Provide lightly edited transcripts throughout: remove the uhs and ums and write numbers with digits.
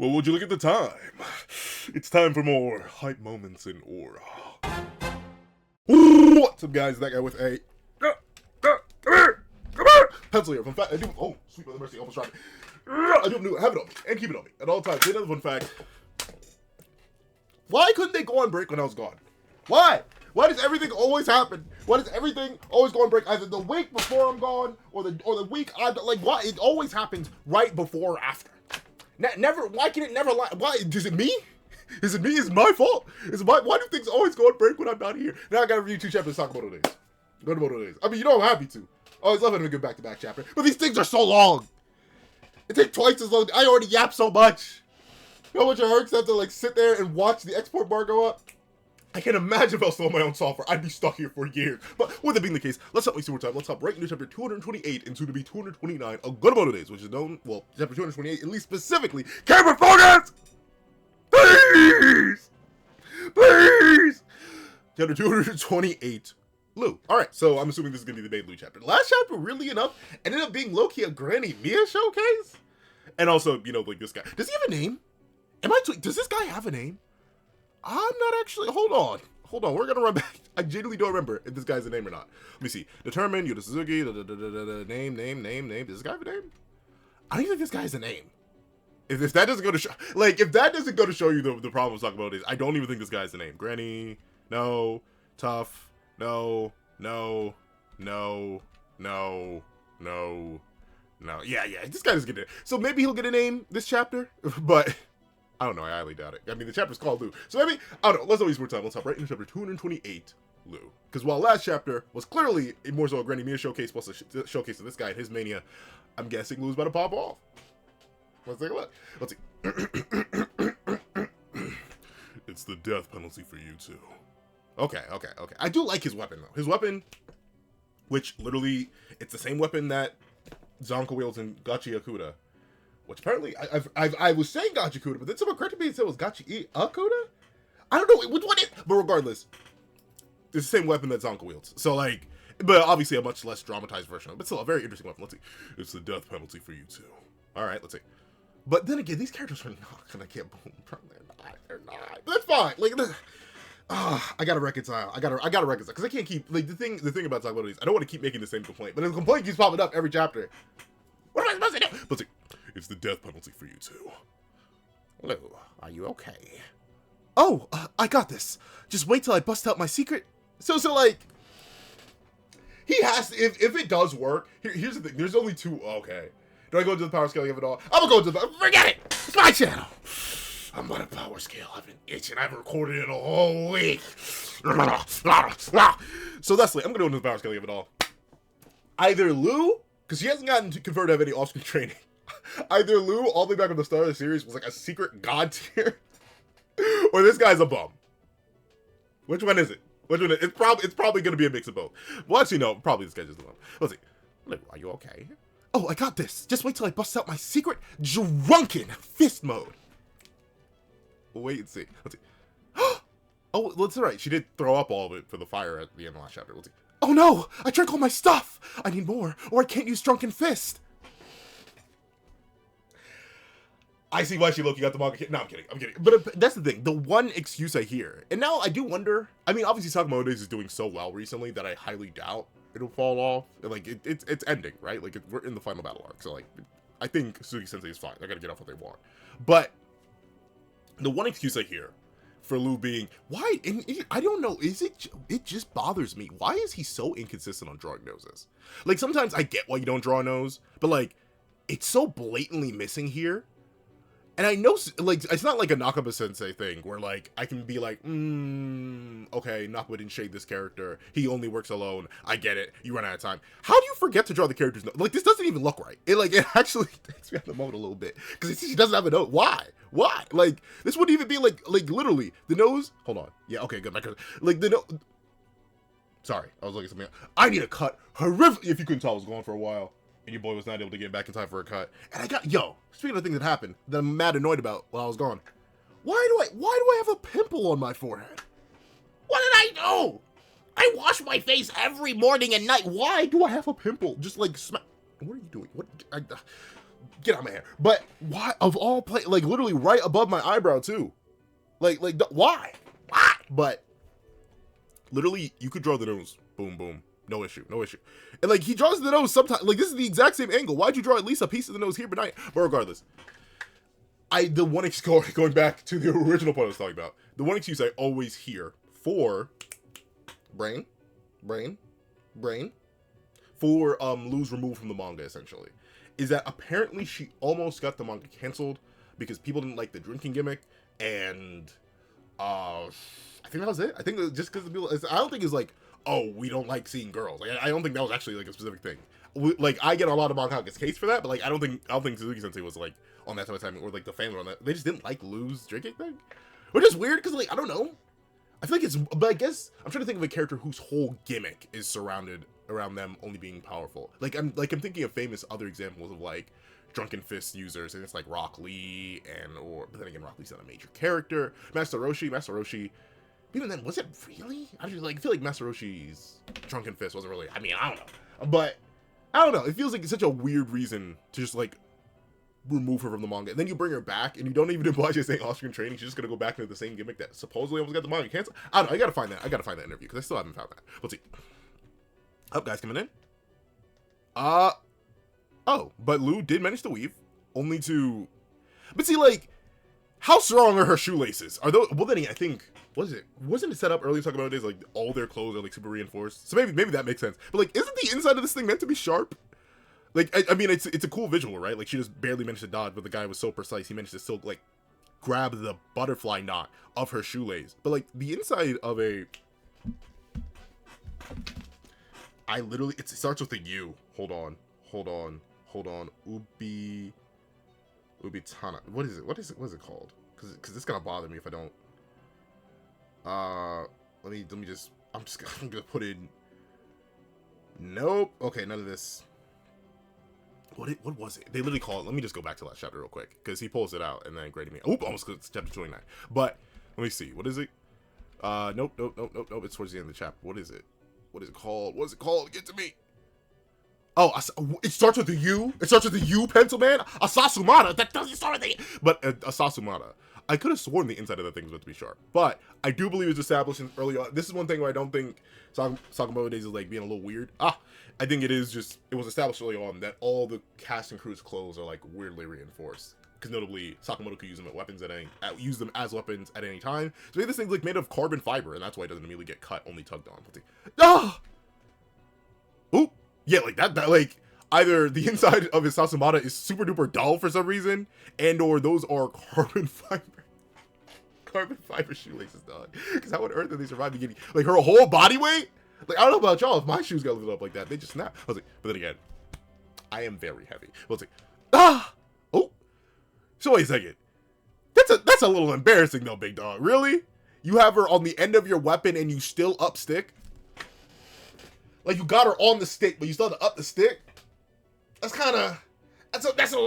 Well, would you look at the time? It's time for more hype moments in Aura. What's up, guys? That guy with a pencil here. Fun fact, I do. Oh, sweet mother mercy, almost dropped it. I do have it on me and keep it on me at all times. Another fun fact. Why couldn't they go on break when I was gone? Why? Why does everything always happen? Why does everything always go on break? Either the week before I'm gone, or the week I'm like. Why? It always happens right before or after. Never. Why can it never lie? Why? Is it me? Is it me? Is it my fault? Is it my? Why do things always go on break when I'm not here? Now I gotta review 2 chapters of Sakamoto days. Go to Moto days. I mean, you know I'm happy to. I always love having a good back-to-back chapter, but these things are so long. It takes twice as long. I already yap so much. You know how much it hurts to have to like sit there and watch the export bar go up? I can't imagine if I was still on my own software. I'd be stuck here for years. But with that being the case, let's not waste more time. Let's hop right into chapter 228 and soon to be 229 of Good Moto Days, which is known, well, chapter 228, at least specifically, camera focus! Please! Please! Chapter 228, Lou. Alright, so I'm assuming this is going to be the main Lou chapter. Last chapter, really enough, ended up being low-key a Granny Mia showcase? And also, you know, like this guy. Does he have a name? Does this guy have a name? I'm not actually. Hold on. We're gonna run back. I genuinely don't remember if this guy's a name or not. Let me see. Determine Yuta Suzuki. Name. Does this guy have a name? I don't even think this guy has a name. If that doesn't go to show, if that doesn't go to show you the problem with Sakamoto is, I don't even think this guy has a name. Granny. No. Tough. No. Yeah. This guy doesn't get it. So maybe he'll get a name this chapter, but. I don't know, I highly doubt it. I mean, the chapter's called Lou. So maybe, I don't know, let's not waste more time. Let's hop right into chapter 228, Lou. Because while last chapter was clearly more so a Granny Mia showcase plus a showcase of this guy and his mania, I'm guessing Lou's about to pop off. Let's take a look. Let's see. It's the death penalty for you too. Okay. I do like his weapon, though. His weapon, which literally, it's the same weapon that Zonka wields in Gachi Akuda. Which apparently, I was saying Gachi-Akuda, but then someone corrected me and said it was Gachi-Akuda? I don't know which one it is, but regardless, it's the same weapon that Zonka wields. So like, but obviously a much less dramatized version of it, but still a very interesting weapon. Let's see. It's the death penalty for you too. Alright, let's see. But then again, these characters are not gonna get boom. They're not. But that's fine. Like, I gotta reconcile. I gotta reconcile. Because I can't keep, like, the thing about Sakamoto is, I don't want to keep making the same complaint. But the complaint keeps popping up every chapter. What am I supposed to do? Let's see. It's the death penalty for you too. Lou, are you okay? Oh, I got this. Just wait till I bust out my secret. So like, he has to, if it does work, here's the thing. There's only 2, okay. Do I go to the power scaling of it all? I'm gonna go to the, forget it! It's my channel! I'm on a power scale. I've been itching. I haven't recorded it a whole week. So Leslie, I'm gonna go to the power scaling of it all. Either Lou, because she hasn't gotten converted to have any off-screen training. Either Lou, all the way back from the start of the series, was like a secret god tier, or this guy's a bum. Which one is it? It's probably going to be a mix of both. Well, actually, no, probably this guy's just a bum. Let's see. Lou, are you okay? Oh, I got this. Just wait till I bust out my secret drunken fist mode. Wait and see. Let's see. Oh, that's right. She did throw up all of it for the fire at the end of the last chapter. Let's see. Oh no! I drank all my stuff! I need more, or I can't use drunken fist. I see why she low-key got the manga. No, I'm kidding. But that's the thing. The one excuse I hear, and now I do wonder. I mean, obviously, Sakamoto Days is doing so well recently that I highly doubt it'll fall off. Like, it's ending, right? Like, we're in the final battle arc, so like, I think Suzuki Sensei is fine. They're gonna get off what they want. But the one excuse I hear for Lou being why, and I don't know. It just bothers me. Why is he so inconsistent on drawing noses? Like, sometimes I get why you don't draw a nose, but like, it's so blatantly missing here. And I know, like, it's not like a Nakaba Sensei thing where, like, I can be like, okay, Nakaba didn't shade this character. He only works alone. I get it. You run out of time. How do you forget to draw the character's nose? Like, this doesn't even look right. It actually takes me out of the mode a little bit. Because she doesn't have a nose. Why? Like, this wouldn't even be, like, literally, the nose. Hold on. Yeah, okay, good. Like, the nose. Sorry, I was looking at something else. I need a cut. Horrific. If you couldn't tell, I was going for a while. And your boy was not able to get back in time for a cut. And I got, speaking of things that happened that I'm mad annoyed about while I was gone. Why do I have a pimple on my forehead? What did I do? I wash my face every morning and night. Why do I have a pimple? Just like, what are you doing? get out of my hair. But why, of all like literally right above my eyebrow too. Like, why? Why? But literally, you could draw the nose. Boom, boom. No issue, no issue. And like, he draws the nose sometimes. Like, this is the exact same angle. Why'd you draw at least a piece of the nose here, but not? But regardless, the one excuse, going back to the original point I was talking about, the one excuse I always hear for brain, for Lou's removed from the manga, essentially, is that apparently she almost got the manga canceled because people didn't like the drinking gimmick, and I think that was it. I think that just because the people, I don't think it's like, oh, we don't like seeing girls. Like, I don't think that was actually like a specific thing. Like, I get a lot of manga case for that, but like, I don't think Suzuki Sensei was like on that type of time, or like the fans were on that. They just didn't like Lou's drinking thing, which is weird because like, I don't know. I feel like it's, but I guess I'm trying to think of a character whose whole gimmick is surrounded around them only being powerful. Like, I'm thinking of famous other examples of like Drunken Fist users, and it's like Rock Lee, but then again, Rock Lee's not a major character. Master Roshi. Even then, was it really? I feel like Master Roshi's Drunken Fist wasn't really. I mean, I don't know, but I don't know. It feels like it's such a weird reason to just like remove her from the manga, and then you bring her back, and you don't even oblige her saying Austrian training. She's just gonna go back into the same gimmick that supposedly almost got the manga canceled. I don't know. I gotta find that interview because I still haven't found that. Let's see. Up, guys, coming in. Oh, but Lou did manage to weave, only to, but see, like, how strong are her shoelaces? Are those? Well, then I think wasn't it set up earlier talking about days like all their clothes are like super reinforced? So maybe that makes sense. But like, isn't the inside of this thing meant to be sharp? Like, I mean, it's a cool visual, right? Like, she just barely managed to dodge, but the guy was so precise, he managed to still like grab the butterfly knot of her shoelace. But like, the inside of a, it starts with a U. Hold on. Ubitana. What is it called? Because it's gonna bother me if I don't. Let me just. I'm gonna put in. Nope. Okay, none of this. What was it? They literally call it. Let me just go back to that chapter real quick because he pulls it out and then graded me. Oop, almost to chapter 29. But let me see. What is it? Nope. It's towards the end of the chapter. What is it? What is it called? Get to me. Oh, it starts with the U. It starts with the U, pencil man. Asasumata. That doesn't start with the. But Asasumata. I could have sworn the inside of the thing was meant to be sharp, but I do believe it was established early on. This is one thing where I don't think Sakamoto Days is like being a little weird. I think it is just, it was established early on that all the cast and crew's clothes are like weirdly reinforced. Because notably, Sakamoto could use them use them as weapons at any time. So maybe this thing's like made of carbon fiber, and that's why it doesn't immediately get cut, only tugged on. Oop! Yeah, like that like, either the inside of his Sasumata is super duper dull for some reason, and or those are carbon fiber shoelaces, dog. Because how on earth did they survive getting like her whole body weight? Like, I don't know about y'all, if my shoes got lifted up like that, they just snap. I was like, but then again, I am very heavy. Well, it's like, oh, so wait a second. That's a little embarrassing though, big dog. Really? You have her on the end of your weapon and you still up stick? Like, you got her on the stick, but you still have to up the stick? That's kind of, that's a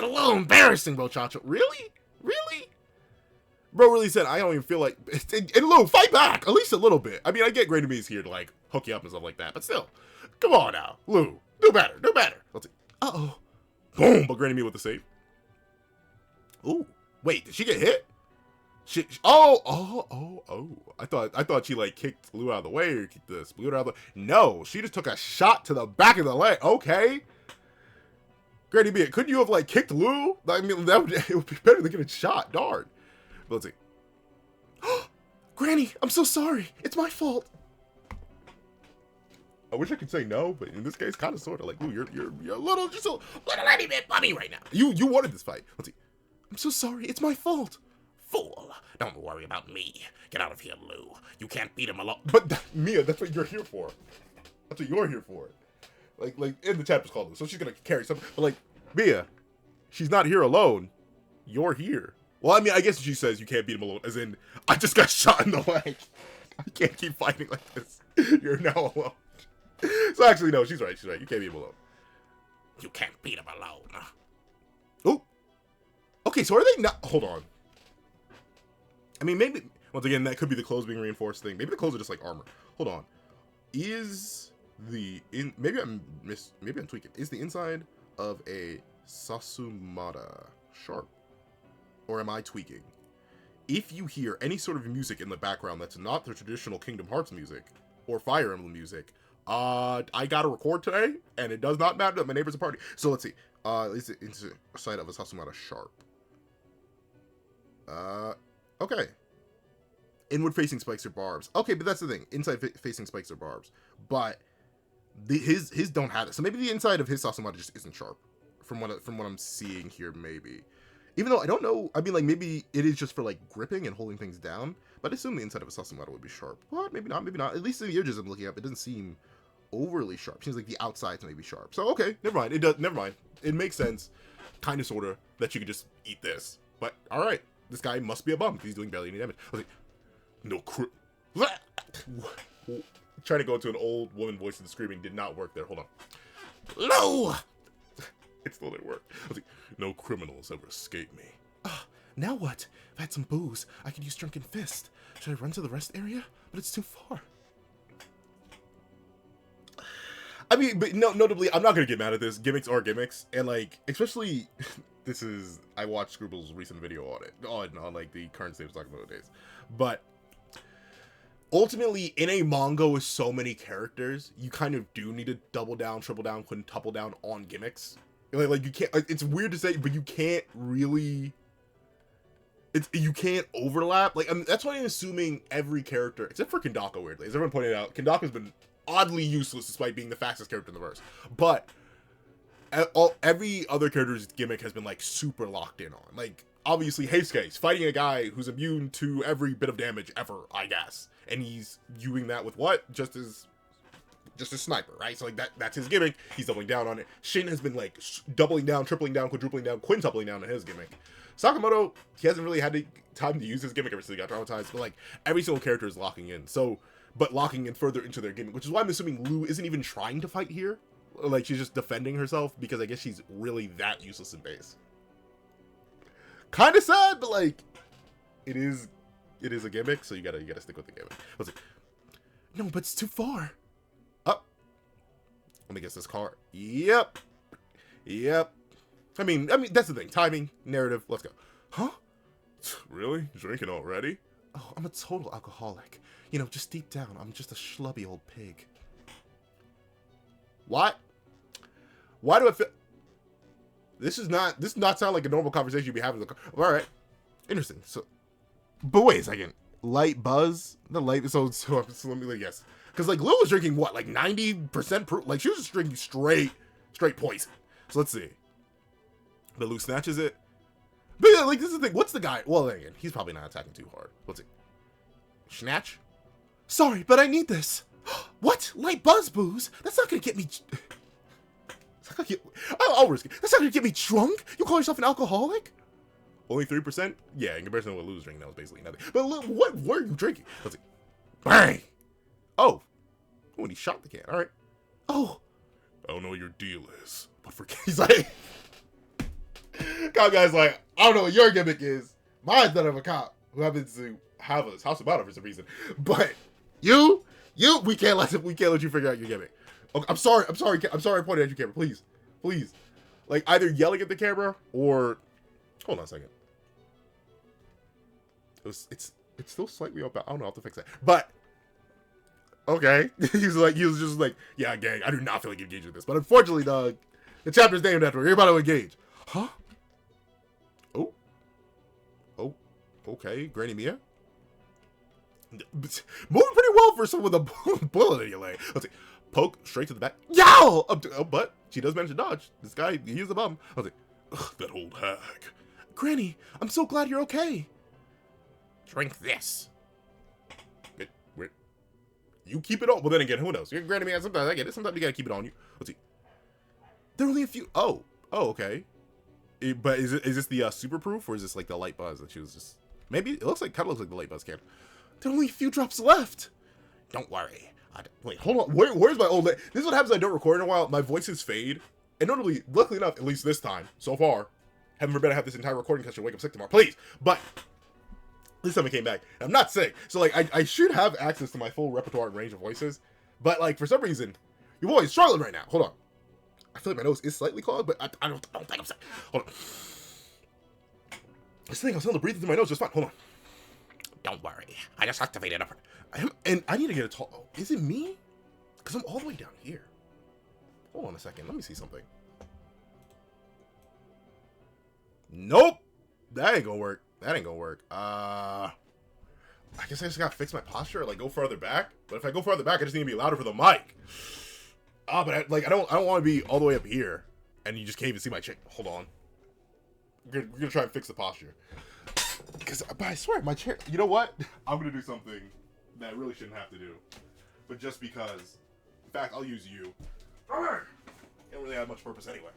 little embarrassing, bro, Chacho. Really? Bro really said, I don't even feel like, and Lou, fight back, at least a little bit. I mean, I get Great Enemy's here to like hook you up and stuff like that, but still, come on now, Lou, do better. Let's see. Uh-oh. Boom, but Great Enemy with the save. Ooh, wait, did she get hit? Oh. I thought she like kicked Lou out of the way or kicked the Splinter out of the way. No, she just took a shot to the back of the leg. Okay. Grady B, couldn't you have like kicked Lou? I mean, it would be better than getting shot. Darn. But let's see. Granny, I'm so sorry. It's my fault. I wish I could say no, but in this case, kind of, sort of. Like, Lou, you're a little, just a little tiny bit funny right now. You wanted this fight. Let's see. I'm so sorry. It's my fault. Fool. Don't worry about me. Get out of here, Lou. You can't beat him alone. But Mia, that's what you're here for. That's what you're here for. Like in the chapter's called Lou, so she's gonna carry something. But like, Mia, she's not here alone. You're here. Well, I mean, I guess she says you can't beat him alone, as in, I just got shot in the leg. I can't keep fighting like this. You're now alone. So actually, no, she's right. You can't beat him alone. You can't beat him alone. Oh. Okay, so are they not? Hold on. I mean, maybe, once again, that could be the clothes being reinforced thing. Maybe the clothes are just like armor. Hold on. Maybe I'm tweaking. Is the inside of a Sasumata. Sharp. Or am I tweaking? If you hear any sort of music in the background that's not the traditional Kingdom Hearts music or Fire Emblem music, I gotta record today, and it does not matter that my neighbor's a party. So let's see. Is it inside of a Sasumata Sharp? Okay. Inward facing spikes or barbs. Okay, but that's the thing. Inside facing spikes or barbs. But his don't have it. So maybe the inside of his Sasumata just isn't sharp. From what I'm seeing here, maybe. Even though I don't know, I mean, like, maybe it is just for, like, gripping and holding things down. But I assume the inside of a Sasumata would be sharp. But maybe not, maybe not. At least in the edges I'm looking up, it doesn't seem overly sharp. Seems like the outsides may be sharp. So, okay, never mind. Never mind. It makes sense, kind of, sort of, that you could just eat this. But, alright. This guy must be a bum, because he's doing barely any damage. I was like, no trying to go into an old woman voice and screaming did not work there. Hold on. No! It still didn't work. I was like, no criminals ever escape me. Now what? If I had some booze, I could use Drunken Fist. Should I run to the rest area? But it's too far. I mean, but no, notably, I'm not gonna get mad at this. Gimmicks are gimmicks, and like, especially, I watched Scribble's recent video on it, on like the current state of Sakamoto days, but ultimately, in a manga with so many characters, you kind of do need to double down, triple down, quintuple down on gimmicks. Like you can't. It's weird to say, but you can't really. You can't overlap. Like, that's why I'm assuming every character, except for Kandaka, weirdly, as everyone pointed out, Kandaka's been oddly useless despite being the fastest character in the verse. But every other character's gimmick has been like super locked in on. Like, obviously, Heisuke's fighting a guy who's immune to every bit of damage ever, I guess, and he's doing that with what? Just as sniper, right? So like that's his gimmick. He's doubling down on it. Shin has been like doubling down, tripling down, quadrupling down, quintupling down on his gimmick. Sakamoto, he hasn't really had time to use his gimmick ever since he got traumatized, but like every single character is locking in. So, but locking in further into their gimmick, which is why I'm assuming Lou isn't even trying to fight here. Like, she's just defending herself because I guess she's really that useless in base. Kind of sad, but like, it is a gimmick, so you gotta stick with the gimmick. I was like, no, but it's too far. Up. Let me guess this car. Yep. I mean, that's the thing. Timing, narrative, let's go. Huh? Really? Drinking already? Oh, I'm a total alcoholic. You know, just deep down, I'm just a schlubby old pig. What? Why do I feel... This does not sound like a normal conversation you'd be having. Alright. Interesting. So, but wait a second. Light buzz? The light... So let me, like, yes. Because, like, Lou was drinking, what, like 90% proof? Like, she was just drinking straight poison. So let's see. The Lou snatches it. But yeah, like, this is the thing. What's the guy? Well, again, he's probably not attacking too hard. Let's see. Snatch? Sorry, but I need this. What? Light buzz booze? That's not gonna get me... I'll risk it. That's not gonna get me drunk? You call yourself an alcoholic? Only 3%? Yeah, in comparison to what Lou's drinking, that was basically nothing. But look, what were you drinking? Let's see. Bang! Oh. Oh, and he shot the can. Alright. Oh. I don't know what your deal is, but for... He's like... Cop guy's like, I don't know what your gimmick is. Mine's that of a cop who happens to have a house about for some reason. But we can't let you figure out your gimmick. Okay, I'm sorry I pointed at you, camera. Please. Like, either yelling at the camera or... Hold on a second. It's still slightly up. I don't know, I'll have to fix that. But okay. he was just like, yeah, gang, I do not feel like engaging with this. But unfortunately, dog, the chapter's named after her. You're about to engage. Huh? Oh, okay, Granny Mia. Moving pretty well for someone with a bullet in your leg. Let's see. Poke straight to the back. Yow! Oh, but she does manage to dodge. This guy, he's a bum. I was like, ugh, that old hag. Granny, I'm so glad you're okay. Drink this. Wait. You keep it on. Well, then again, who knows? You're Granny Man. Sometimes I get it. Sometimes you gotta keep it on you. Let's see. There are only a few. Oh, okay. But is this the super proof, or is this like the light buzz that she was just... Maybe it looks like, kind of looks like the light buzz can. There are only a few drops left. Don't worry. Wait, hold on. Where's my old... This is what happens when I don't record in a while. My voices fade. And notably, luckily enough, at least this time, so far, heaven forbid I have this entire recording session wake up sick tomorrow. Please. But this time I came back. I'm not sick. So, like, I should have access to my full repertoire and range of voices. But, like, for some reason, your voice is struggling right now. Hold on. I feel like my nose is slightly clogged, but I don't think I'm sick. Hold on. This thing, I was able to breathe through my nose just fine. Hold on. Don't worry. I just activated up. And I need to get a tall. Oh, is it me? Because I'm all the way down here. Hold on a second. Let me see something. Nope. That ain't gonna work. That ain't gonna work. I guess I just gotta fix my posture or like go farther back. But if I go farther back, I just need to be louder for the mic. But I don't want to be all the way up here and you just can't even see my chin. Hold on. We're gonna try and fix the posture. But I swear, my chair. You know what? I'm gonna do something that I really shouldn't have to do. But just because. In fact, I'll use you. It don't really have much purpose anyway.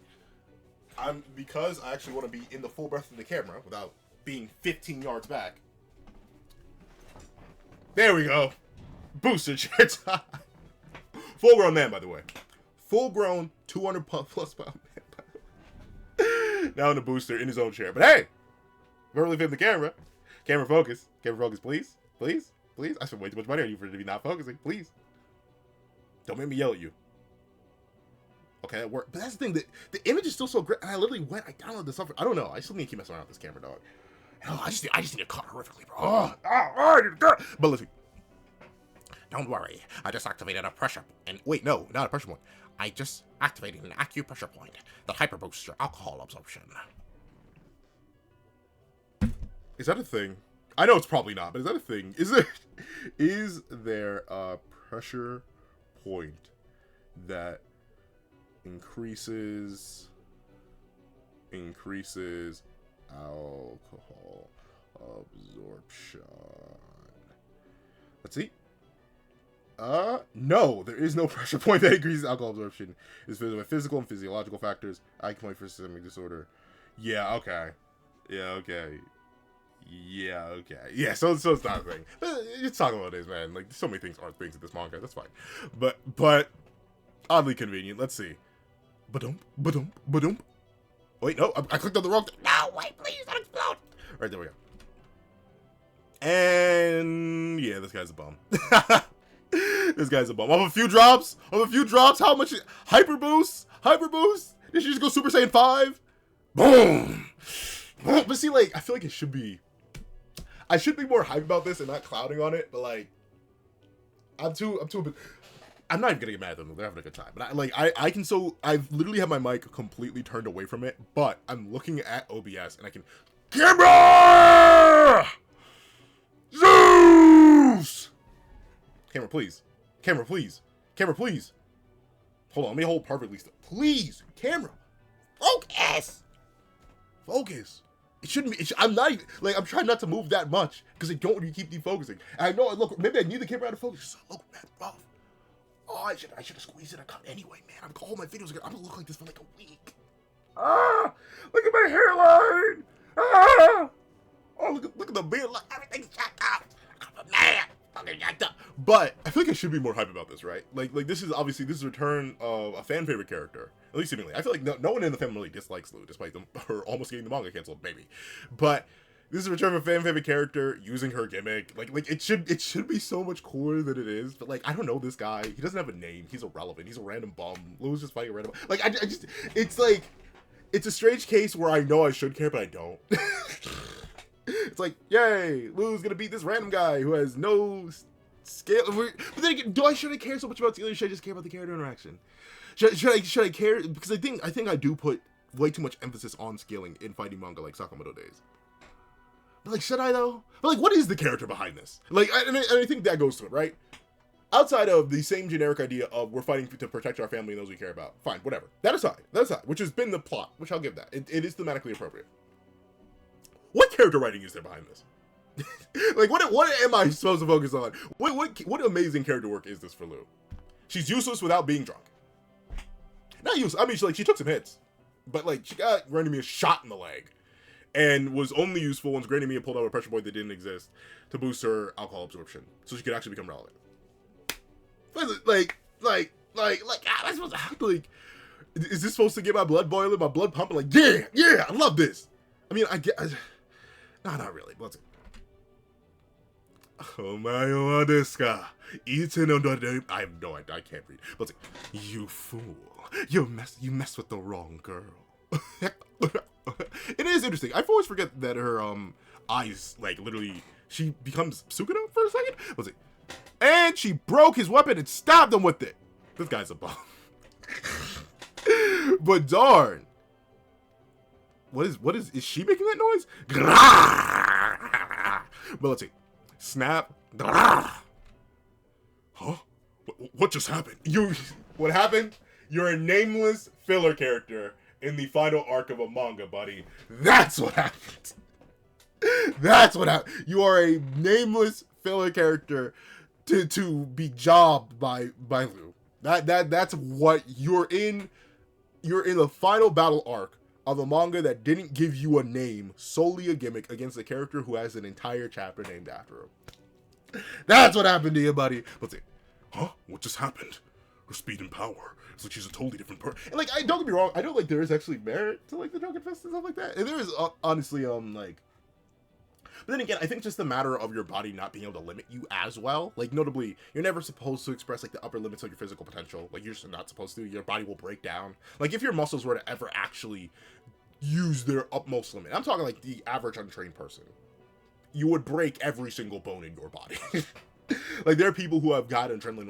Because I actually want to be in the full breadth of the camera without being 15 yards back. There we go. Booster chair time. Full grown man, by the way. Full grown 200 plus pound man. Now in the booster in his own chair. But hey, really fit the camera. Camera focus. Camera focus, please. Please. Please. I spent way too much money on you for it to be not focusing. Please. Don't make me yell at you. Okay, that worked. But that's the thing. The image is still so great. And I literally I downloaded this software. I don't know. I still need to keep messing around with this camera, dog. Oh, I just need to cut horrifically, bro. But listen. Don't worry. I just activated a pressure. And wait, no, not a pressure point. I just activated an acupressure point that hyper boosts your alcohol absorption. Is that a thing? I know it's probably not, but is that a thing? Is there a pressure point that increases alcohol absorption? Let's see. No, there is no pressure point that increases alcohol absorption. It's physical and physiological factors. Acupoint for systemic disorder. Yeah, okay. Yeah, okay. Yeah, okay. Yeah, so it's not a thing. It's Sakamotodays, man. Like, so many things aren't things in this manga. That's fine. But oddly convenient. Let's see. Ba-dum. Wait, no, I clicked on the wrong thing. No, wait, please, don't explode. Right, there we go. And yeah, this guy's a bum. This guy's a bum. Off a few drops, how much? Hyper boost? Did she just go Super Saiyan 5? Boom! But see, like, I feel like I should be more hype about this and not clouding on it, but like, I'm not even gonna get mad at them. They're having a good time. But I've literally had my mic completely turned away from it, but I'm looking at OBS and I can, camera! Zeus! Camera, please. Hold on, let me hold perfectly still. Please, camera. Focus. It shouldn't be. I'm not even, like, I'm trying not to move that much because I don't want you to keep defocusing. And I know, look, maybe I need the camera out of focus. So look, man, rough. Oh, I should have squeezed it a cut anyway, man. All my videos I'm gonna look like this for like a week. Look at my hairline. Oh, look at the beard. Look, everything's jacked up. I'm a man. But I feel like I should be more hype about this, right? Like this is a return of a fan favorite character, at least seemingly. I feel like no one in the family really dislikes Lou, despite them her almost getting the manga canceled, maybe. But this is a return of a fan favorite character using her gimmick. Like it should be so much cooler than it is. But like, I don't know this guy. He doesn't have a name. He's irrelevant. He's a random bum. Lou's just fighting a random. Like I just it's like it's a strange case where I know I should care, but I don't. It's like, yay, Lou's gonna beat this random guy who has no scale. But then again, should I care so much about Stealing? Should I just care about the character interaction? Should I care? Because I think I do put way too much emphasis on scaling in fighting manga like Sakamoto Days. But like, should I though? But like, what is the character behind this? Like, and I think that goes to it, right? Outside of the same generic idea of we're fighting to protect our family and those we care about, fine, whatever. That aside, which has been the plot, which I'll give that. It is thematically appropriate. What character writing is there behind this? Like, what am I supposed to focus on? What amazing character work is this for Lou? She's useless without being drunk. Not useless. I mean, she took some hits, but like she got Granny shot in the leg, and was only useful once Granny pulled out a pressure point that didn't exist to boost her alcohol absorption, so she could actually become relevant. Like, am I supposed to like? Is this supposed to get my blood boiling, my blood pumping? Like, yeah, I love this. I mean, no, not really. Let's see. Omae wa desu ka? Ite no dode. I have no idea. I can't read. But it's like, you fool. You mess with the wrong girl. It is interesting. I always forget that her eyes, like, literally, she becomes Sukuna for a second. Was it? And she broke his weapon and stabbed him with it. This guy's a bum. But darn. Is she making that noise? But let's see. Snap. Huh? What just happened? What happened? You're a nameless filler character in the final arc of a manga, buddy. That's what happened. That's what happened. You are a nameless filler character to be jobbed by Lou. That's what you're in. You're in the final battle arc of a manga that didn't give you a name, solely a gimmick against a character who has an entire chapter named after him. That's what happened to you, buddy. Let's see. Huh? What just happened? Her speed and power. It's like she's a totally different person. And like, don't get me wrong, I know like there is actually merit to like the Drunken Fist and stuff like that. And there is honestly like. But then again, I think it's just a matter of your body not being able to limit you as well. Like, notably, you're never supposed to express, like, the upper limits of your physical potential. Like, you're just not supposed to. Your body will break down. Like, if your muscles were to ever actually use their utmost limit, I'm talking, like, the average untrained person, you would break every single bone in your body. Like, there are people who have gotten adrenaline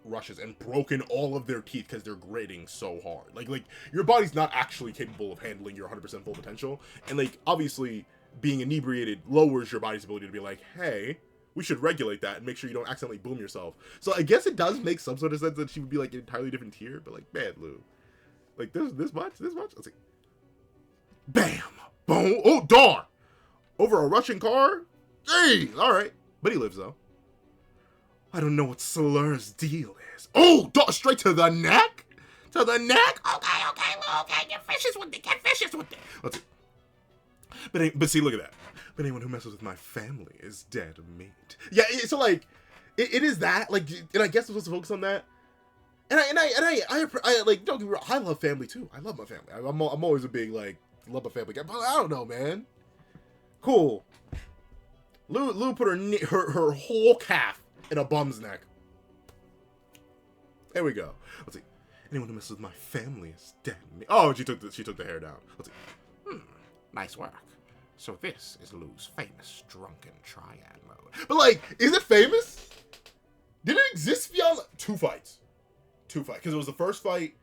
rushes and broken all of their teeth because they're gritting so hard. Like, your body's not actually capable of handling your 100% full potential. And, like, obviously, being inebriated lowers your body's ability to be like, hey, we should regulate that and make sure you don't accidentally boom yourself. So I guess it does make some sort of sense that she would be like an entirely different tier, but like, man, Lou, like this much. Let's see. Bam, boom, oh darn, over a Russian car. Hey, all right, but he lives though. I don't know what Slur's deal is. Oh, straight to the neck, Okay, get vicious with it. Let's see. But see, look at that. But anyone who messes with my family is dead meat. Yeah, so like, it is that. Like, and I guess I'm supposed to focus on that. And I like, don't get me wrong, I love family too. I love my family. I'm always a big like love my family guy. But I don't know, man. Cool. Lou put her whole calf in a bum's neck. There we go. Let's see. Anyone who messes with my family is dead meat. Oh, she took the hair down. Let's see. Nice work. So this is Lou's famous drunken triad mode. But like, is it famous? Did it exist beyond two fights? Because it was the first fight.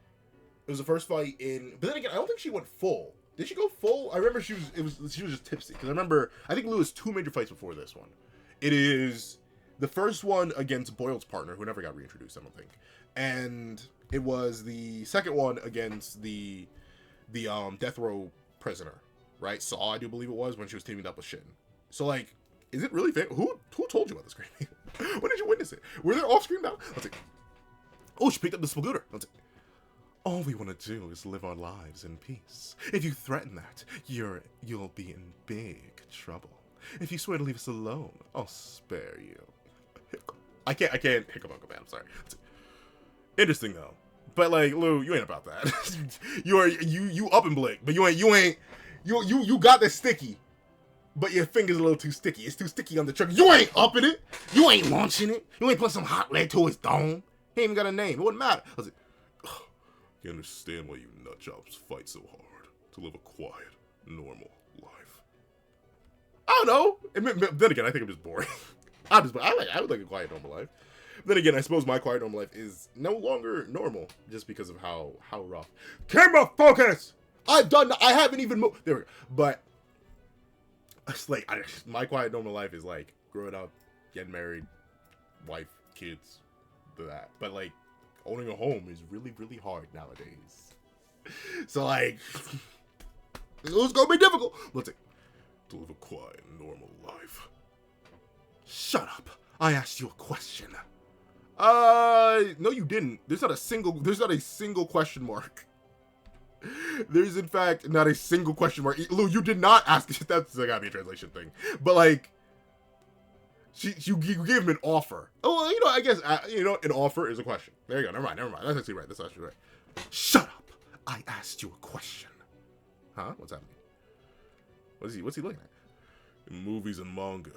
It was the first fight in. But then again, I don't think she went full. Did she go full? I remember she was just tipsy. Because I think Lou has two major fights before this one. It is the first one against Boyle's partner, who never got reintroduced, I don't think. And it was the second one against the death row prisoner. Right, Saw, I do believe it was, when she was teaming up with Shin. So, like, is it really famous? Who told you about this screaming? When did you witness it? Were there off-screen battles? Let's see. Oh, she picked up the scooter. Let's see. All we want to do is live our lives in peace. If you threaten that, you'll be in big trouble. If you swear to leave us alone, I'll spare you. I can't hiccup Uncle Man, I'm sorry. Let's see. Interesting though. But like, Lou, you ain't about that. you up and blink, but you got this sticky, but your finger's a little too sticky. It's too sticky on the trigger. You ain't upping it. You ain't launching it. You ain't putting some hot lead to his dome. He ain't even got a name. It wouldn't matter. I was like, you understand why you nutjobs fight so hard to live a quiet, normal life? I don't know. Then again, I think I'm just boring. I would like a quiet, normal life. Then again, I suppose my quiet, normal life is no longer normal just because of how rough. Camera focus! I haven't even moved. There we go. But it's like, my quiet, normal life is like growing up, getting married, wife, kids, that. But like, owning a home is really, really hard nowadays. So like, it's gonna be difficult. Let's see. To live a quiet, normal life. Shut up. I asked you a question. No, you didn't. There's not a single question mark. There's in fact not a single question mark. Lou, you did not ask. That's gotta be a translation thing. But like, you gave him an offer. Oh, well, you know, I guess an offer is a question. There you go. Never mind. That's actually right. Shut up. I asked you a question. Huh? What's happening? What's he looking at? In movies and manga,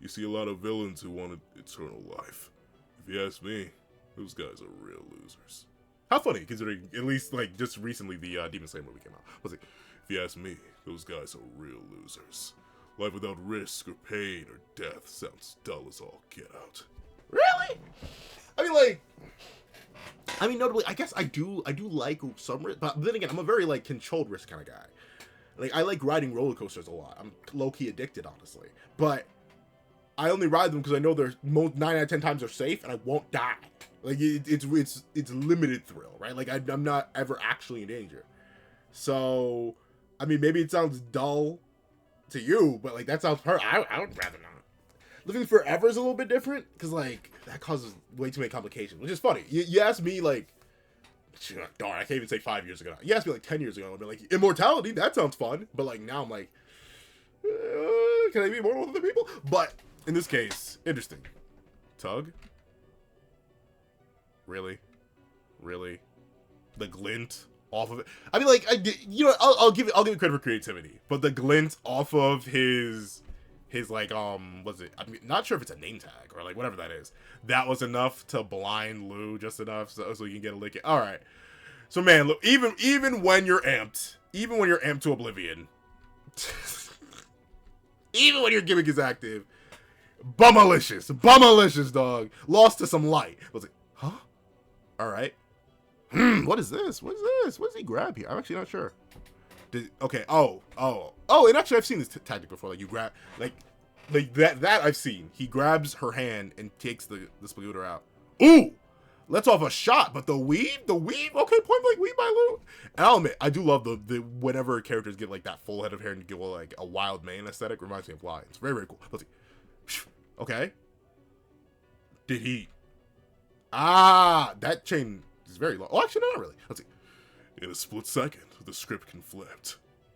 You see a lot of villains who wanted eternal life. If you ask me, those guys are real losers. How funny, considering at least like just recently the Demon Slayer movie came out. Let's see. If you ask me, those guys are real losers. Life without risk or pain or death sounds dull as all get out. Really? I mean, notably, I guess I do like some risk, but then again, I'm a very like controlled risk kind of guy. Like I like riding roller coasters a lot. I'm low key addicted, honestly. But I only ride them because I know they're 9 out of 10 times they're safe and I won't die. Like it's limited thrill, right? Like I'm not ever actually in danger. So, I mean, maybe it sounds dull to you, but like that sounds I would rather not. Living forever is a little bit different because like that causes way too many complications, which is funny. You asked me like, darn, I can't even say 5 years ago. You asked me like 10 years ago, I'd be like, immortality, that sounds fun. But like now I'm like, can I be immortal with other people? But in this case, interesting. Tug? Really? The glint off of it. I mean, like, I'll give it credit for creativity, but the glint off of his like what's it? I'm not sure if it's a name tag or like whatever that is. That was enough to blind Lou just enough so you can get a lick. All right. So man, look, even when you're amped to oblivion, even when your gimmick is active, bummalicious, dog. Lost to some light. Was it? Huh? All right. What is this? What does he grab here? I'm actually not sure. Okay. Oh. And actually, I've seen this tactic before. Like you grab, like that I've seen. He grabs her hand and takes the spagooter out. Ooh, lets off a shot, but the weave. Okay, point blank weave by Lou. And I'll admit, I do love the whenever characters get like that full head of hair and get like a wild mane aesthetic. Reminds me of Lion. It's very, very cool. Let's see. Okay. Did he? That chain is very long. Oh, actually, no, not really. Let's see. In a split second, the script can flip.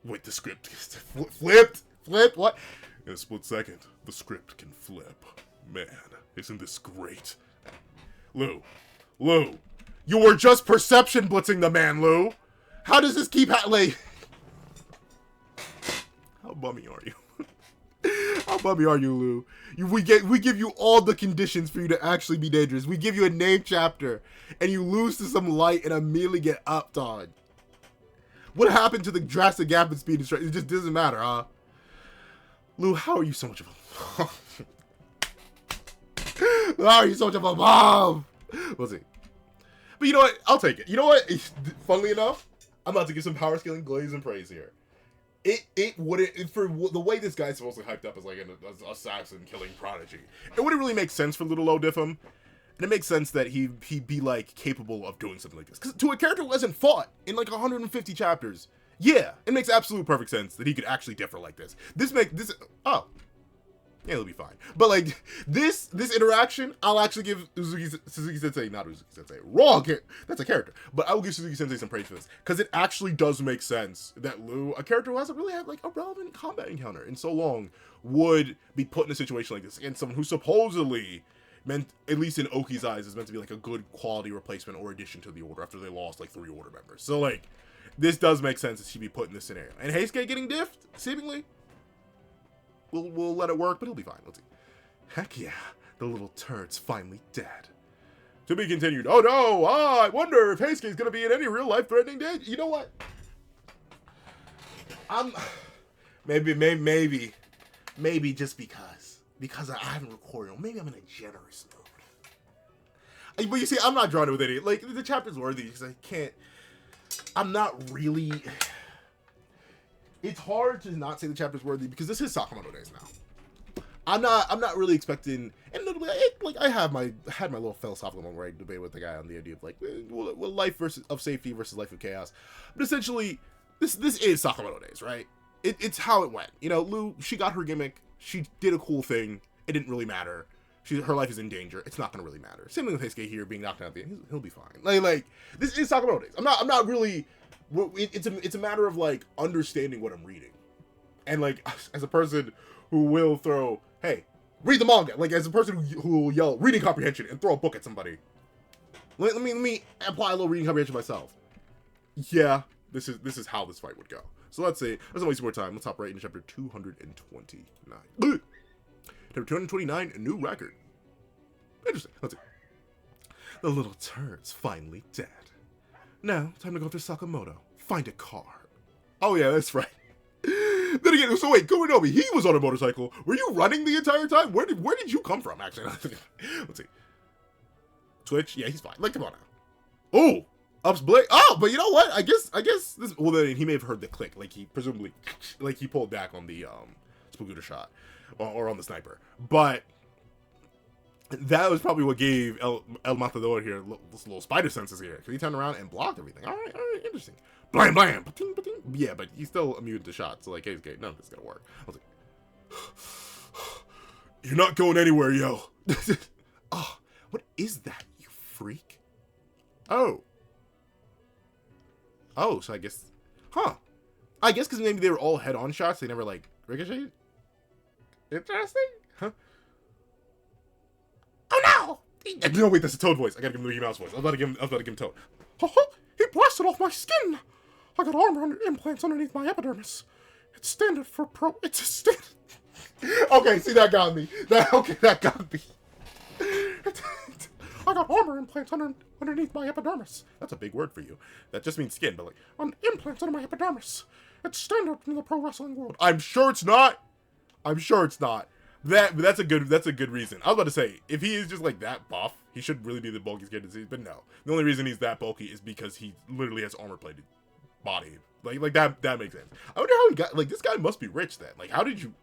Wait, the script flipped? What? In a split second, the script can flip. Man, isn't this great? Lou, you were just perception blitzing the man, Lou. How does this keep like? How bummy are you? How bummy are you, Lou? We give you all the conditions for you to actually be dangerous. We give you a name chapter, and you lose to some light and immediately get upped on. What happened to the drastic gap in speed and strength? It just doesn't matter, huh? Lou, how are you so much of a... How are you so much of a mom? We'll see. But you know what? I'll take it. You know what? Funnily enough, I'm about to give some power scaling glaze and praise here. It wouldn't, for the way this guy's supposed to hyped up as like an assassin killing prodigy, it wouldn't really make sense for Little Diffham, and it makes sense that he'd be like capable of doing something like this. Because to a character who hasn't fought in like 150 chapters, yeah, it makes absolute perfect sense that he could actually differ like this. Yeah, it'll be fine. But like this interaction, I'll actually give Suzuki Sensei, not Suzuki Sensei, wrong. That's a character, but I will give Suzuki Sensei some praise for this because it actually does make sense that Lou, a character who hasn't really had like a relevant combat encounter in so long, would be put in a situation like this against someone who supposedly meant, at least in Oki's eyes, is meant to be like a good quality replacement or addition to the order after they lost like 3 order members. So like this does make sense that she'd be put in this scenario. And Heisuke getting diffed, seemingly. We'll let it work, but he'll be fine. Let's see. Heck yeah, the little turd's finally dead. To be continued. Oh no! I wonder if Heisuke's gonna be in any real life threatening danger. You know what? Maybe just because I haven't recorded. Maybe I'm in a generous mood. But you see, I'm not drawn to with any. Like the chapter's worthy because I can't. I'm not really. It's hard to not say the chapter's worthy because this is Sakamoto days now. I'm not really expecting, and I had my little philosophical moment where I debate with the guy on the idea of like, well, life of safety versus life of chaos. But essentially, this is Sakamoto days, right? It's how it went. You know, Lou, she got her gimmick, she did a cool thing. It didn't really matter. Her life is in danger. It's not gonna really matter. Same thing with Heisuke here being knocked out at the end. He'll be fine. Like this is Sakamoto days. I'm not really. It's a matter of like understanding what I'm reading, and like as a person who will throw, hey, read the manga. Like as a person who will yell reading comprehension and throw a book at somebody. Let me apply a little reading comprehension myself. Yeah, this is how this fight would go. So let's not waste more time. Let's hop right into chapter 229. Chapter 229, a new record. Interesting. Let's see. The little turd's finally dead. Now, time to go to Sakamoto. Find a car. Oh yeah, that's right. Then again, so wait, Kuminomi, he was on a motorcycle. Were you running the entire time? Where did you come from, actually? Let's see. Twitch, yeah, he's fine. Like, come on now. Oh, ups Blake. Oh, but you know what? I guess this. Well, then he may have heard the click, like he presumably, like he pulled back on the Spagooter shot, or on the sniper. But that was probably what gave El Matador here this little spider senses here, because he turned around and blocked everything. All right, interesting. Blam, blam, pating, pating. Yeah, but he's still immune to shots, so like, hey, none of this is gonna work. I was like, you're not going anywhere, yo. Oh, what is that, you freak? Oh, so I guess, I guess because maybe they were all head-on shots, they never like ricocheted. Interesting, huh? Oh no! No, wait, that's a Toad voice. I gotta give him the Mickey Mouse voice. I was about to give him Toad. He blasted off my skin. I got armor and implants underneath my epidermis. It's standard for pro. It's a standard. Okay, see, that got me. That got me. I got armor implants underneath my epidermis. That's a big word for you. That just means skin, but like, on implants under my epidermis. It's standard in the pro wrestling world. I'm sure it's not. That's a good reason. I was about to say, if he is just like that buff, he should really be the bulkiest kid in the series, but no. The only reason he's that bulky is because he literally has armor-plated body. Like that makes sense. I wonder how he got, like, this guy must be rich then. Like, how did you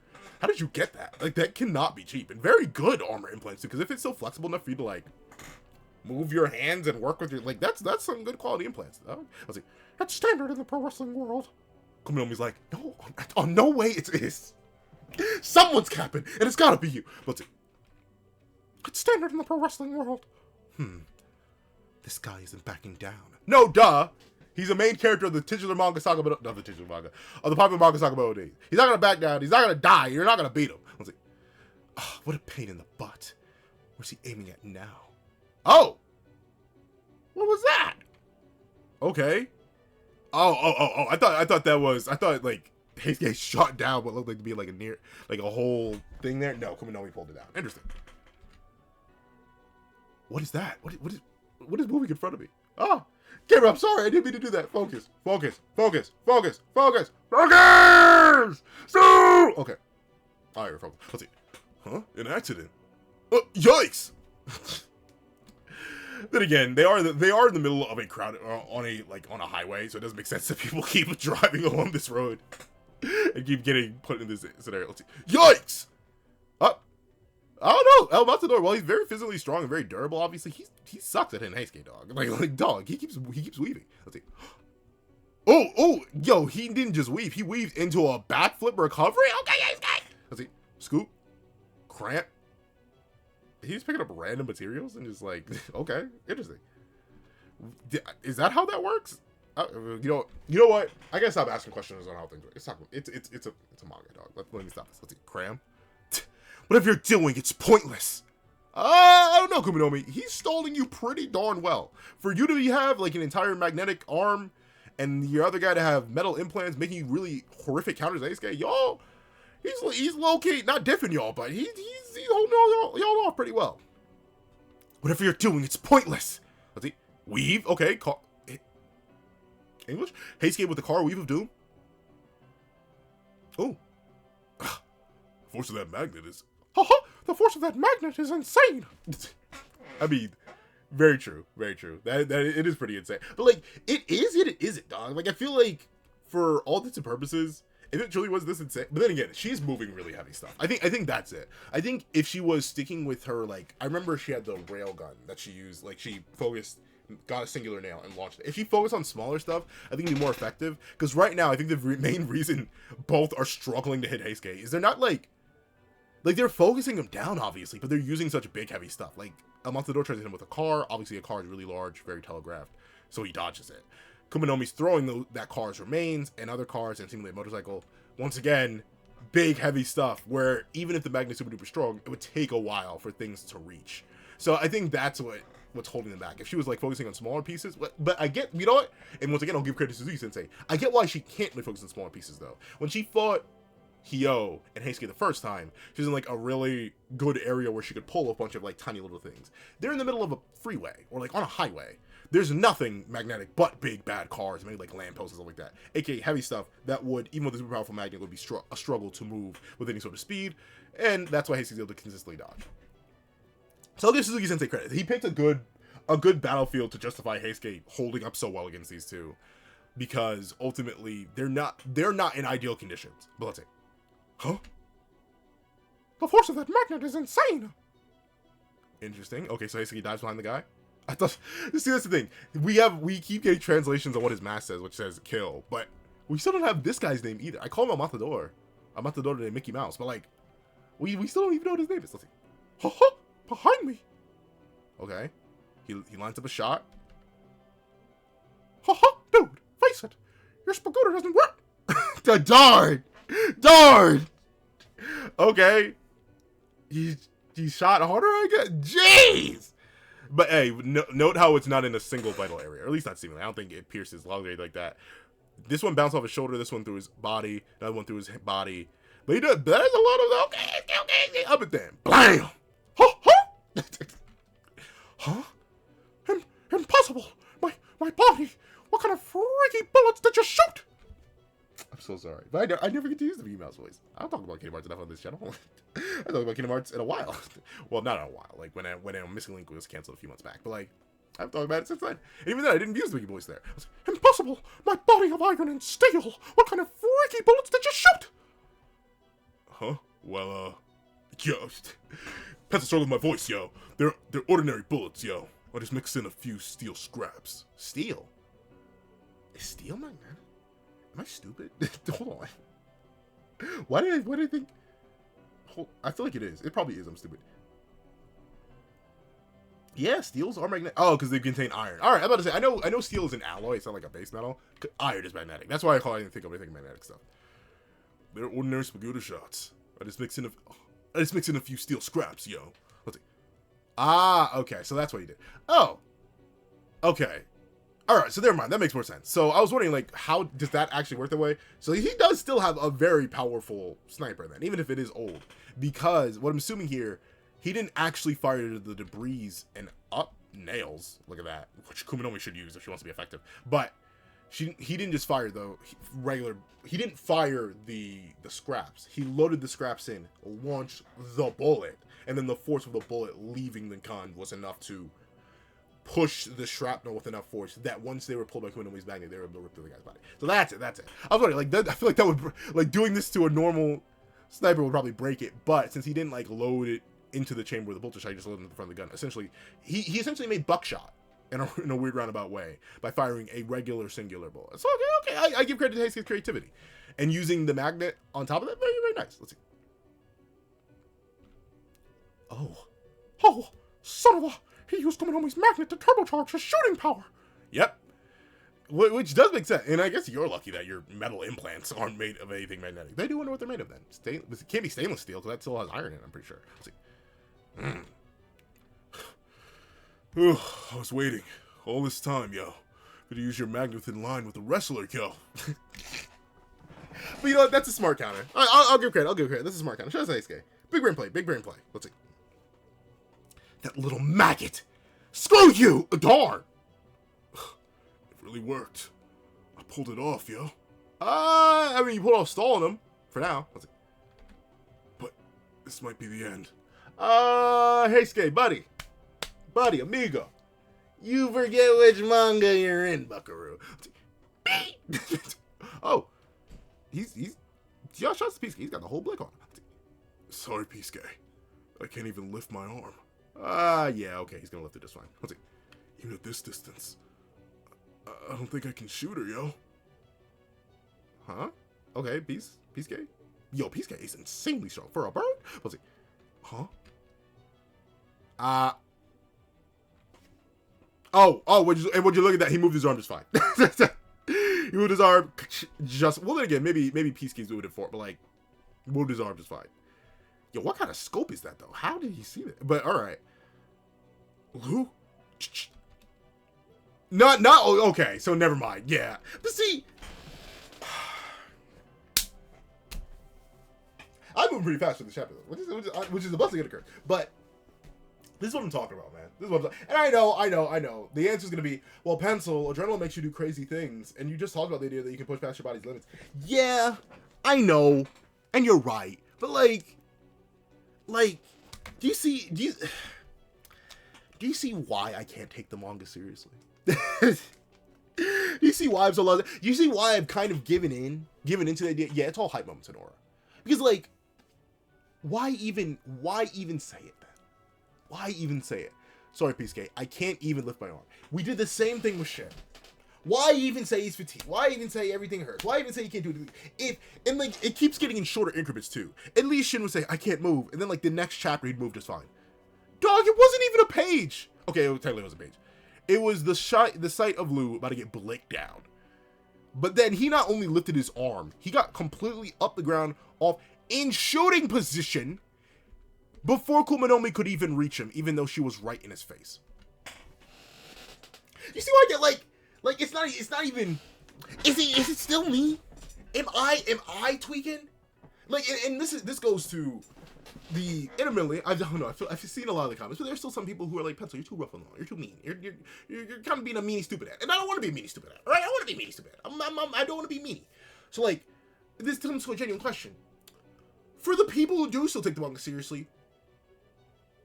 get that? Like, that cannot be cheap. And very good armor implants, because if it's so flexible enough for you to, like, move your hands and work with your, like, that's some good quality implants. I was like, that's standard in the pro wrestling world. Kominomi's like, no, no way it is. Someone's capping, and it's gotta be you. Let's see. It's standard in the pro wrestling world. This guy isn't backing down. No, duh. He's a main character of the titular manga Sakamoto. Not the titular manga. Of the popular manga Sakamoto days. He's not gonna back down. He's not gonna die. You're not gonna beat him. Let's see. Oh, what a pain in the butt. Where's he aiming at now? Oh! What was that? Okay. Oh. I thought like Hayes gets shot down what looked like to be like a whole thing there. No, Kuminomi pulled it down. Interesting. What is that? What is moving in front of me? Oh, camera, I'm sorry, I didn't mean to do that. Focus. So okay. Alright, we're focused. Let's see. Huh? An accident. Yikes! Then again, they are in the middle of a crowd on a highway, so it doesn't make sense that people keep driving along this road and keep getting put in this scenario. Let's see. Yikes! I don't know. El Matador, while he's very physically strong and very durable, obviously he sucks at hitting Heisuke, dog. Like dog, he keeps weaving. Let's see. Oh, yo, he didn't just weave. He weaved into a backflip recovery. Okay, Heisuke. Let's see. Scoop. Cramp. He's picking up random materials and just like, okay, interesting. Is that how that works? You know what? I gotta stop asking questions on how things work. It's a manga, dog. Let me stop this. Let's see. Cram. Whatever you're doing, it's pointless. I don't know, Kuminomi. He's stalling you pretty darn well. For you to have like an entire magnetic arm and your other guy to have metal implants making you really horrific counters to Heisuke, y'all, he's low-key, not diffing y'all, but he's holding y'all off pretty well. Whatever you're doing, it's pointless. Let's see. Weave. Okay. English? Heisuke with the car weave of doom. Oh. Force of that magnet is... The force of that magnet is insane. I mean, very true. Very true. That it is pretty insane. But like, it isn't, dog. Like, I feel like for all intents and purposes, if it truly was this insane, but then again, she's moving really heavy stuff. I think that's it. I think if she was sticking with her, like, I remember she had the rail gun that she used, like, she focused, got a singular nail and launched it. If she focused on smaller stuff, I think it'd be more effective. Because right now, I think the main reason both are struggling to hit Heisuke is they're not like they're focusing him down, obviously, but they're using such big, heavy stuff. Like, El Matador tries to hit him with a car. Obviously, a car is really large, very telegraphed, so he dodges it. Kuminomi's throwing that car's remains and other cars and seemingly a motorcycle. Once again, big, heavy stuff where even if the magnet's super duper strong, it would take a while for things to reach. So I think that's what's holding them back. If she was like focusing on smaller pieces, but I get, you know what? And once again, I'll give credit to Suzuki Sensei. I get why she can't really focus on smaller pieces though. When she fought Hyo and Heisuke the first time, she's in like a really good area where she could pull a bunch of like tiny little things. They're in the middle of a freeway or like on a highway. There's nothing magnetic but big bad cars, maybe like lampposts and stuff like that, aka heavy stuff that would, even with a super powerful magnet, would be a struggle to move with any sort of speed, and that's why Heisuke's able to consistently dodge. So I'll give Suzuki Sensei credit. He picked a good battlefield to justify Heisuke holding up so well against these two, because ultimately they're not in ideal conditions. But let's see. Huh? The force of that magnet is insane! Interesting. Okay, so Heisuke dives behind the guy. I thought, see, that's the thing. We keep getting translations of what his mask says, which says kill, but we still don't have this guy's name either. I call him Amatador. Amatador de Mickey Mouse, but like, we still don't even know what his name is. Let's see. Ha ha! Behind me! Okay. He lines up a shot. Ha ha! Dude, face it! Your Spagoda doesn't work! Darn! Darn! Okay. He shot harder, I guess? Jeez! But hey, note how it's not in a single vital area, or at least not seemingly. I don't think it pierces long range like that. This one bounced off his shoulder, this one through his body, another one through his body. But he does, there's a lot of, okay, up and down. Blam! Huh? Huh? Huh? Impossible! My body! What kind of freaky bullets did you shoot? I'm so sorry. But I never get to use the Mickey Mouse voice. I don't talk about Kingdom Hearts enough on this channel. I talk about Kingdom Hearts in a while. Well, not in a while. Like, when Missing Link was canceled a few months back. But, like, I've talked about it since then. And even then, I didn't use the Mickey voice there. I was like, impossible! My body of iron and steel! What kind of freaky bullets did you shoot? Huh? Well, yo. Pencil struggle with my voice, yo. They're ordinary bullets, yo. I just mixed in a few steel scraps. Steel? Is steel magnetic? Am I stupid? Hold on. Why did I think? I feel like it is. It probably is. I'm stupid. Yeah, steels are magnetic. Oh, because they contain iron. All right, I'm about to say. I know steel is an alloy. It's not like a base metal. Iron is magnetic. That's why I think of anything magnetic stuff. They're ordinary Spagoda shots. I just mix in a few steel scraps, yo. Let's see. Ah, okay. So that's what he did. Oh, okay. All right, so never mind. That makes more sense. So I was wondering, like, how does that actually work that way? So he does still have a very powerful sniper then, even if it is old. Because what I'm assuming here, he didn't actually fire the debris and up nails. Look at that, which Kuminomi should use if she wants to be effective. But he didn't just fire he didn't fire the scraps. He loaded the scraps in, launched the bullet, and then the force of the bullet leaving the gun was enough to push the shrapnel with enough force that once they were pulled by Kuminomi's magnet, they were able to rip through the guy's body. So that's it. I was wondering, like, I feel like that would, like, doing this to a normal sniper would probably break it, but since he didn't, like, load it into the chamber with the bullet shot, he just loaded it in the front of the gun. Essentially, he essentially made buckshot in a weird roundabout way by firing a regular singular bullet. So, okay, I give credit to Heisuke's creativity. And using the magnet on top of that, very, very nice. Let's see. Oh, son of a... He used Kuminomi's magnet to turbocharge his shooting power. Yep. Which does make sense. And I guess you're lucky that your metal implants aren't made of anything magnetic. They do wonder what they're made of then. It can't be stainless steel because that still has iron in it, I'm pretty sure. Let's see. I was waiting all this time, yo. Could you use your magnet in line with the wrestler, yo? But you know what? That's a smart counter. I'll give credit. This is a smart counter. Show us Heisuke. Big brain play. Let's see. That little maggot! Screw you! Darn! It really worked. I pulled it off, yo. I mean, you pulled off stalling him. For now. Let's see. But this might be the end. Heisuke, buddy, amigo. You forget which manga you're in, buckaroo. Oh. He's just shots Pisuke. He's got the whole blick on him. Sorry, Pisuke. I can't even lift my arm. Yeah, okay, he's gonna lift it just fine. Let's see. Even at this distance, I don't think I can shoot her, yo. Huh? Okay, Pisuke? Yo, Pisuke is insanely strong for a bird. Let's see. Huh? Would you look at that? He moved his arm just fine. He moved his arm just, well, then again, maybe Pisuke's moved it for it, but, like, moved his arm just fine. Yo, what kind of scope is that, though? How did he see that? But, alright. Lou? Not, okay, so never mind. Yeah. But see... I moved pretty fast for this chapter, which is a blessing it occurred. But this is what I'm talking about, man. This is what I'm talking. And I know. The answer is gonna be, well, pencil. Adrenaline makes you do crazy things, and you just talked about the idea that you can push past your body's limits. Yeah, I know, and you're right. But like, do you see why I can't take the manga seriously? Do you see why I'm so lost? Do you see why I've kind of given into the idea? Yeah, it's all hype moments in Aura. Because like, why even say it then? Why even say it? Sorry, PSK, I can't even lift my arm. We did the same thing with Shin. Why even say he's fatigued? Why even say everything hurts? Why even say he can't do it? And like, it keeps getting in shorter increments too. At least Shin would say, I can't move. And then like the next chapter, he'd move just fine. Dog, it wasn't even a page. Okay, it technically was a page. It was the sight of Lou about to get blicked down. But then he not only lifted his arm, he got completely up the ground off in shooting position before Kumanomi could even reach him, even though she was right in his face. You see why I get like it's not even, is it still me? Am I tweaking? Like, and this goes to the intermittently, I don't know, I've seen a lot of the comments, but there's still some people who are like, Pencil, you're too rough on the law, you're too mean, you're kind of being a meanie stupid at, and I don't want to be a meanie stupid at, right? I want to be meanie stupid at. I don't want to be meanie. So like, this comes to a genuine question. For the people who do still take the manga seriously,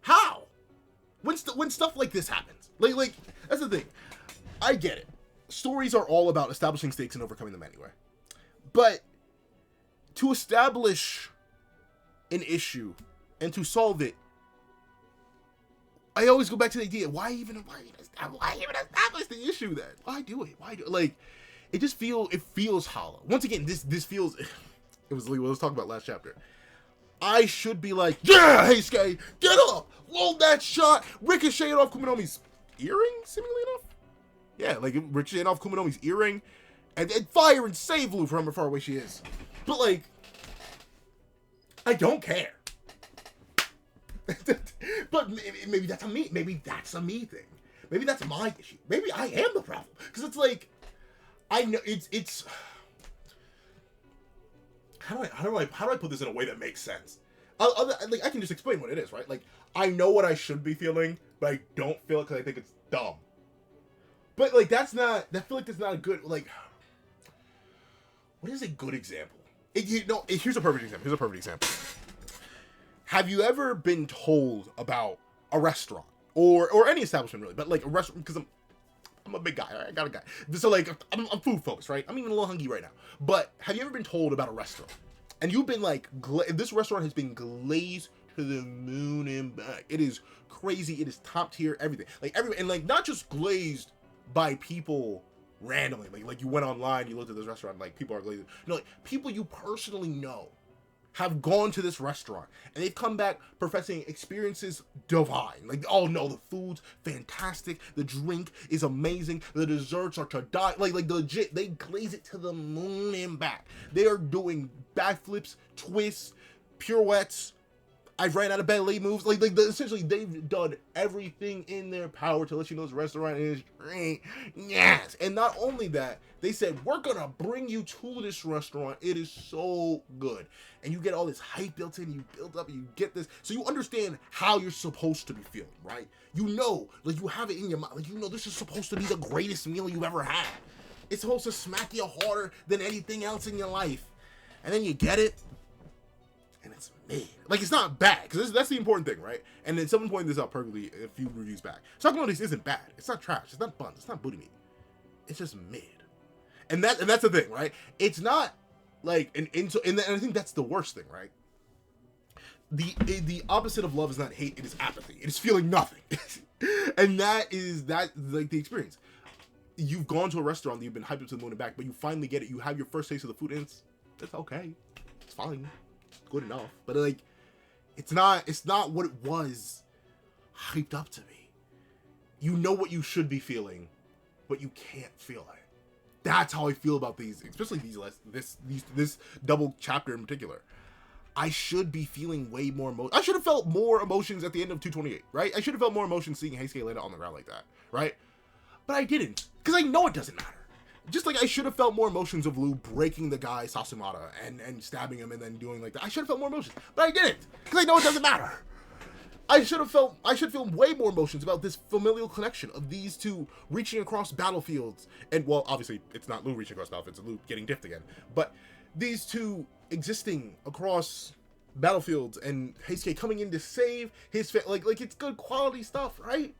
how? When stuff like this happens, like that's the thing. I get it. Stories are all about establishing stakes and overcoming them anyway, but to establish an issue and to solve it, I always go back to the idea, why even establish the issue then? Why do it? Like, it feels hollow. Once again, this feels, it was what I was talking about last chapter. I should be like, yeah, hey Skye, get up, load that shot, ricochet it off Kumanomi's earring, seemingly enough. Yeah, like ricochet it off Kumanomi's earring, and fire and save Lou from how far away she is. But like, I don't care. But maybe that's a me. Maybe that's a me thing. Maybe that's my issue. Maybe I am the problem. Because it's like, I know it's. How do I put this in a way that makes sense? Like, I can just explain what it is, right? Like, I know what I should be feeling, but I don't feel it because I think it's dumb. But like, I feel like that's not a good, like, what is a good example? Here's a perfect example. Have you ever been told about a restaurant or any establishment really, but like a restaurant, because I'm a big guy, right? I got a guy. So like, I'm food focused, right? I'm even a little hungry right now. But have you ever been told about a restaurant and you've been like, this restaurant has been glazed to the moon and back. It is crazy. It is top tier, everything. And like, not just glazed by people randomly, like you went online, you looked at this restaurant, like people are glazing. Like people you personally know have gone to this restaurant and they've come back professing experiences divine. Like, oh no, the food's fantastic, the drink is amazing, the desserts are to die. Like legit, they glaze it to the moon and back. They are doing backflips, twists, pirouettes. I've ran out of ballet moves. Essentially, they've done everything in their power to let you know this restaurant is great. Yes. And not only that, they said, we're going to bring you to this restaurant. It is so good. And you get all this hype built in, you build up, and you get this. So you understand how you're supposed to be feeling, right? You know, like you have it in your mind. Like, you know, this is supposed to be the greatest meal you've ever had. It's supposed to smack you harder than anything else in your life. And then you get it. And it's mid. Like, it's not bad, because that's the important thing, right? And then someone pointed this out perfectly a few reviews back. Sakamoto isn't bad. It's not trash. It's not buns. It's not booty meat. It's just mid. And that's the thing, right? It's not like and I think that's the worst thing, right? The opposite of love is not hate. It is apathy. It is feeling nothing. And that like the experience. You've gone to a restaurant that you've been hyped up to the moon and back, but you finally get it. You have your first taste of the food, and it's okay. It's fine. Good enough, but like, it's not what it was hyped up to be. You know what you should be feeling, but you can't feel it. That's how I feel about these, especially this double chapter in particular. I should be feeling way more emotion. I should have felt more emotions at the end of 228, right? I should have felt more emotions seeing Heisuke land on the ground like that, right? But I didn't, because I know it doesn't matter. Just like I should have felt more emotions of Lou breaking the guy Sasumata and stabbing him and then doing like that. I should have felt more emotions, but I didn't, because I know it doesn't matter. I should feel way more emotions about this familial connection of these two reaching across battlefields. And, well, obviously, it's not Lou reaching across battlefields, it's Lou getting diffed again. But these two existing across battlefields and Heisuke coming in to save his family. Like, it's good quality stuff, right?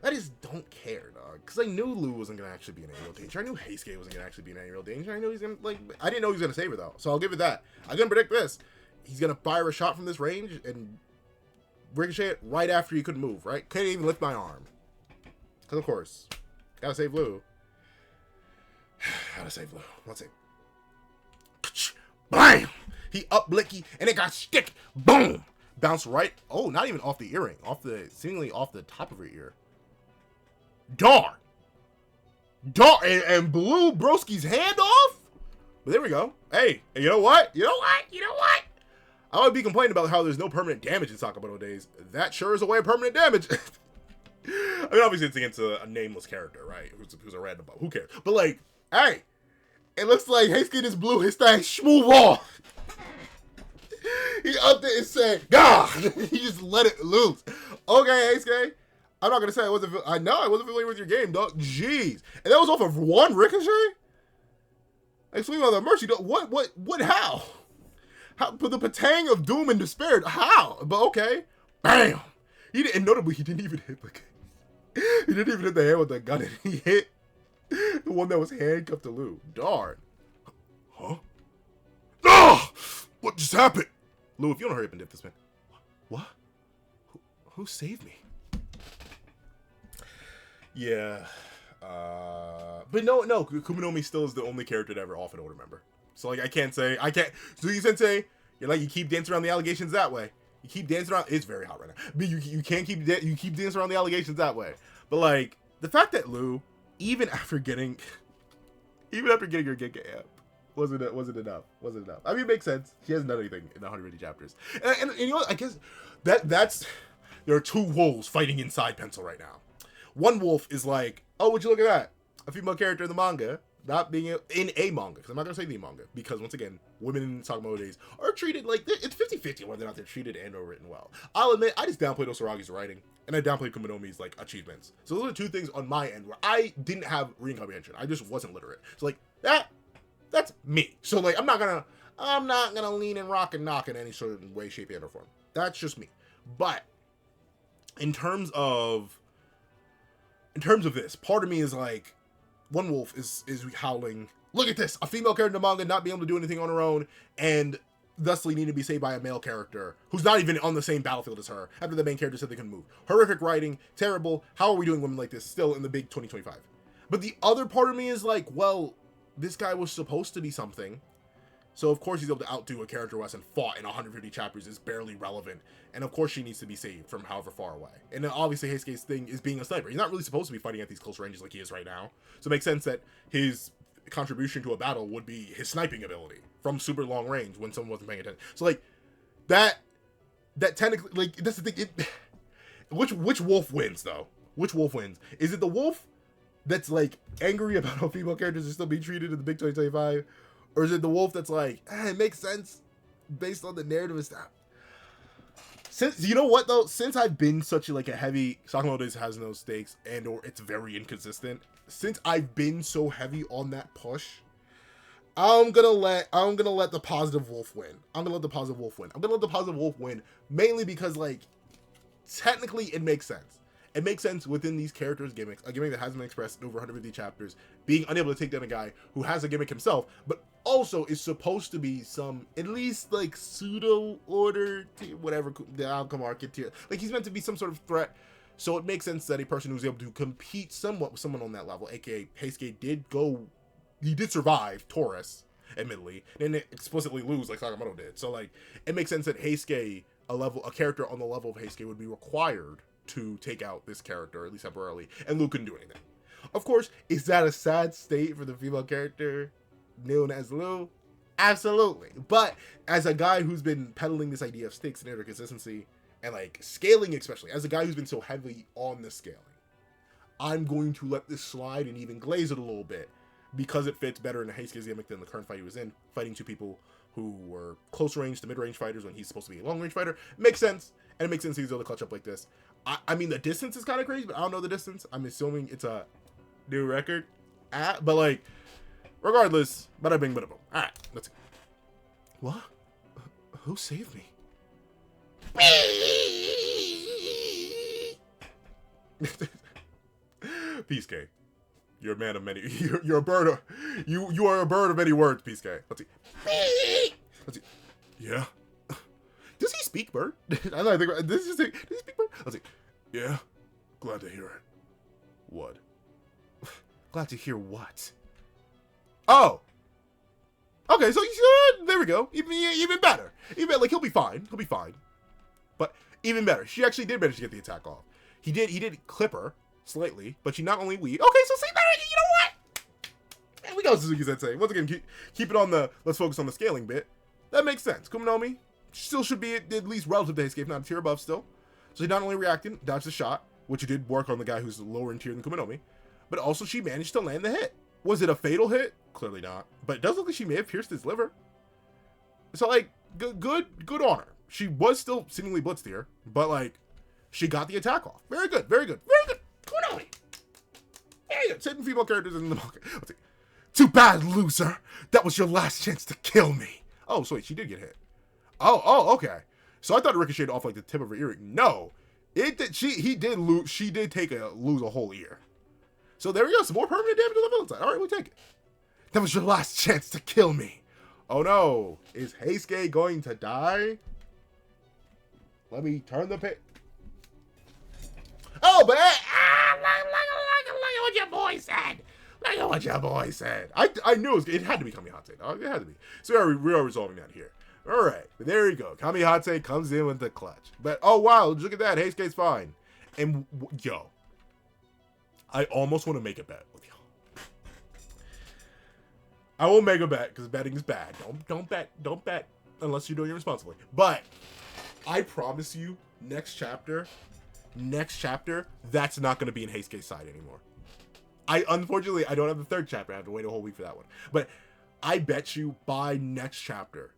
I just don't care, dog. Because I knew Lou wasn't going to actually be in any real danger. I knew Heisuke wasn't going to actually be in any real danger. I knew he's going to, like, I didn't know he was going to save her, though. So I'll give it that. I couldn't predict this. He's going to fire a shot from this range and ricochet it right after he couldn't move, right? Couldn't even lift my arm. Because, of course, gotta save Lou. Gotta save Lou. Let's see. Bam! He up blicky, and it got stick. Boom! Bounced right. Oh, not even off the earring. Seemingly off the top of her ear. Darn! And blew Broski's hand off? But there we go. Hey, you know what? I would be complaining about how there's no permanent damage in Sakamoto Days. That sure is a way of permanent damage. I mean, obviously it's against a nameless character, right? Who's a random bug. Who cares? But, like, hey, it looks like Heisuke just blew his thing smooth off. He up there and said, God! He just let it loose. Okay, Heisuke. I'm not going to say I wasn't familiar with your game, dog. Jeez. And that was off of one ricochet? Like, swing on the mercy, dog. What, how? How, but the patang of doom and despair, how? But okay. Bam! Notably, he didn't even hit he didn't even hit the hand with the gun, and he hit the one that was handcuffed to Lou. Darn. Huh? Ah! What just happened? Lou, if you don't hurry up and dip this, man. What? Who saved me? Yeah. But no, Kuminomi still is the only character to ever often to remember. So, like, I can't. So you sensei, you're like, you keep dancing around the allegations that way. You keep dancing around. It's very hot right now. But you can't keep dancing around the allegations that way. But, like, the fact that Lou, even after getting her Genka amp, wasn't enough. I mean, it makes sense. She hasn't done anything in 150 chapters. And you know what? I guess that's there are two wolves fighting inside Pencil right now. One wolf is like, oh, would you look at that? A female character in the manga. Not being in a manga, because I'm not going to say the manga, because once again, women in Sakamoto Days are treated like, it's 50-50 whether or not they're treated and or written well. I'll admit, I just downplayed Osaragi's writing, and I downplayed Kuminomi's, like, achievements. So those are two things on my end where I didn't have reading comprehension. I just wasn't literate. So, like, that's me. So, like, I'm not gonna lean and rock and knock in any sort of way, shape, and or form. That's just me. But, in terms of this, part of me is like, one wolf is howling, look at this, a female character in the manga not being able to do anything on her own, and thusly need to be saved by a male character who's not even on the same battlefield as her, after the main character said they couldn't move. Horrific writing, terrible, how are we doing women like this still in the big 2025? But the other part of me is like, well, this guy was supposed to be something, so of course he's able to outdo a character who hasn't fought in 150 chapters, is barely relevant, and of course she needs to be saved from however far away. And then obviously Heisuke's thing is being a sniper. He's not really supposed to be fighting at these close ranges like he is right now, so it makes sense that his contribution to a battle would be his sniping ability from super long range when someone wasn't paying attention. So like, that technically, like, that's the thing, which wolf wins though? Which wolf wins? Is it the wolf that's like angry about how female characters are still being treated in the big 2025? Or is it the wolf that's like, it makes sense based on the narrative and stuff? Since, you know what though? Since I've been such a heavy, Sakamoto Days has no stakes and or it's very inconsistent. Since I've been so heavy on that push, I'm gonna let the positive wolf win. I'm gonna let the positive wolf win mainly because, like, technically it makes sense. It makes sense within these characters' gimmicks, a gimmick that hasn't been expressed in over 150 chapters, being unable to take down a guy who has a gimmick himself, but also is supposed to be some, at least, like, pseudo-order, whatever, the outcome archetype. Like, he's meant to be some sort of threat, so it makes sense that a person who's able to compete somewhat with someone on that level, aka Heisuke did survive Taurus, admittedly, and explicitly lose like Sakamoto did. So, like, it makes sense that Heisuke, a character on the level of Heisuke would be required to take out this character, at least temporarily, and Lou couldn't do anything. Of course, is that a sad state for the female character known as Lou? Absolutely. But as a guy who's been peddling this idea of stakes and inconsistency, and, like, scaling especially, as a guy who's been so heavily on the scaling, I'm going to let this slide and even glaze it a little bit, because it fits better in a Heisuke's gimmick than the current fight he was in, fighting two people who were close range to mid range fighters when he's supposed to be a long range fighter. It makes sense, and it makes sense he's able to clutch up like this. I mean, the distance is kind of crazy, but I don't know the distance. I'm assuming it's a new record, but like, regardless, bada bing, bada boom. All right, let's see. What? Who saved me? Peace K. You're a man of many. You're a bird of. You are a bird of many words, Peace K. Let's see. Let's see. Yeah. Does he speak bird? I don't think. Does he speak bird? Let's see. Yeah. Glad to hear it. What? Glad to hear what? Oh. Okay, so there we go. Even better. Even like he'll be fine. He'll be fine. But even better, she actually did manage to get the attack off. He did clip her slightly, but she not only weaved. Okay, so see better. You know what? And we go Suzuki Sensei. Once again, keep it on the. Let's focus on the scaling bit. That makes sense. Kuminomi still should be at least relative to Heisuke, if not a tier above still. So he not only reacted, dodged the shot, which he did work on the guy who's lower in tier than Kuminomi, but also she managed to land the hit. Was it a fatal hit? Clearly not. But it does look like she may have pierced his liver. So, like, good on her. She was still seemingly blitzed here, but, like, she got the attack off. Very good, very good, very good. Kuminomi. Very good. Saving female characters in the market. Let's see. Too bad, loser. That was your last chance to kill me. Oh, so wait, she did get hit. Oh, okay. So I thought it ricocheted off, like, the tip of her earring. No. It did. She did lose a whole ear. So there we go. Some more permanent damage on the villain side. All right, we'll take it. That was your last chance to kill me. Oh no. Is Heisuke going to die? Let me turn the page. Oh, but look at what your boy said. Look at what your boy said. I knew it had to be Kamihate, dog. It had to be. So we are resolving that here. All right. But there you go. Kamihate comes in with the clutch. But, oh, wow. Look at that. Heisuke's fine. And, yo. I almost want to make a bet with you. I won't make a bet because betting is bad. Don't bet unless you're doing it responsibly. But I promise you, next chapter, that's not going to be in Heisuke's side anymore. Unfortunately, I don't have the third chapter. I have to wait a whole week for that one. But I bet you by next chapter,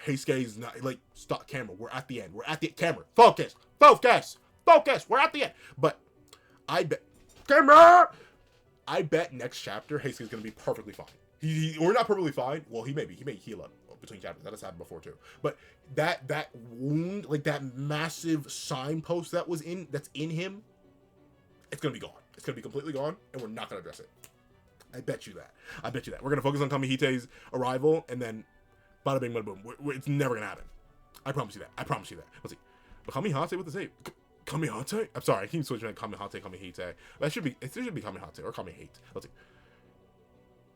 Heisuke's not like stop camera. We're at the end. We're at the camera. Focus. We're at the end. But I bet. Camera! I bet next chapter, Heisuke's going to be perfectly fine. We're not perfectly fine. Well, he may heal up between chapters. That has happened before, too. But that wound, like that massive signpost that's in him, it's going to be gone. It's going to be completely gone, and we're not going to address it. I bet you that. We're going to focus on Kamihite's arrival, and then bada bing, bada boom. It's never going to happen. I promise you that. Let's see. But Kamihate with the save. Kamihate? I'm sorry, I keep switching to Kamihite. It should be Kamihate or Kamihate. Let's see.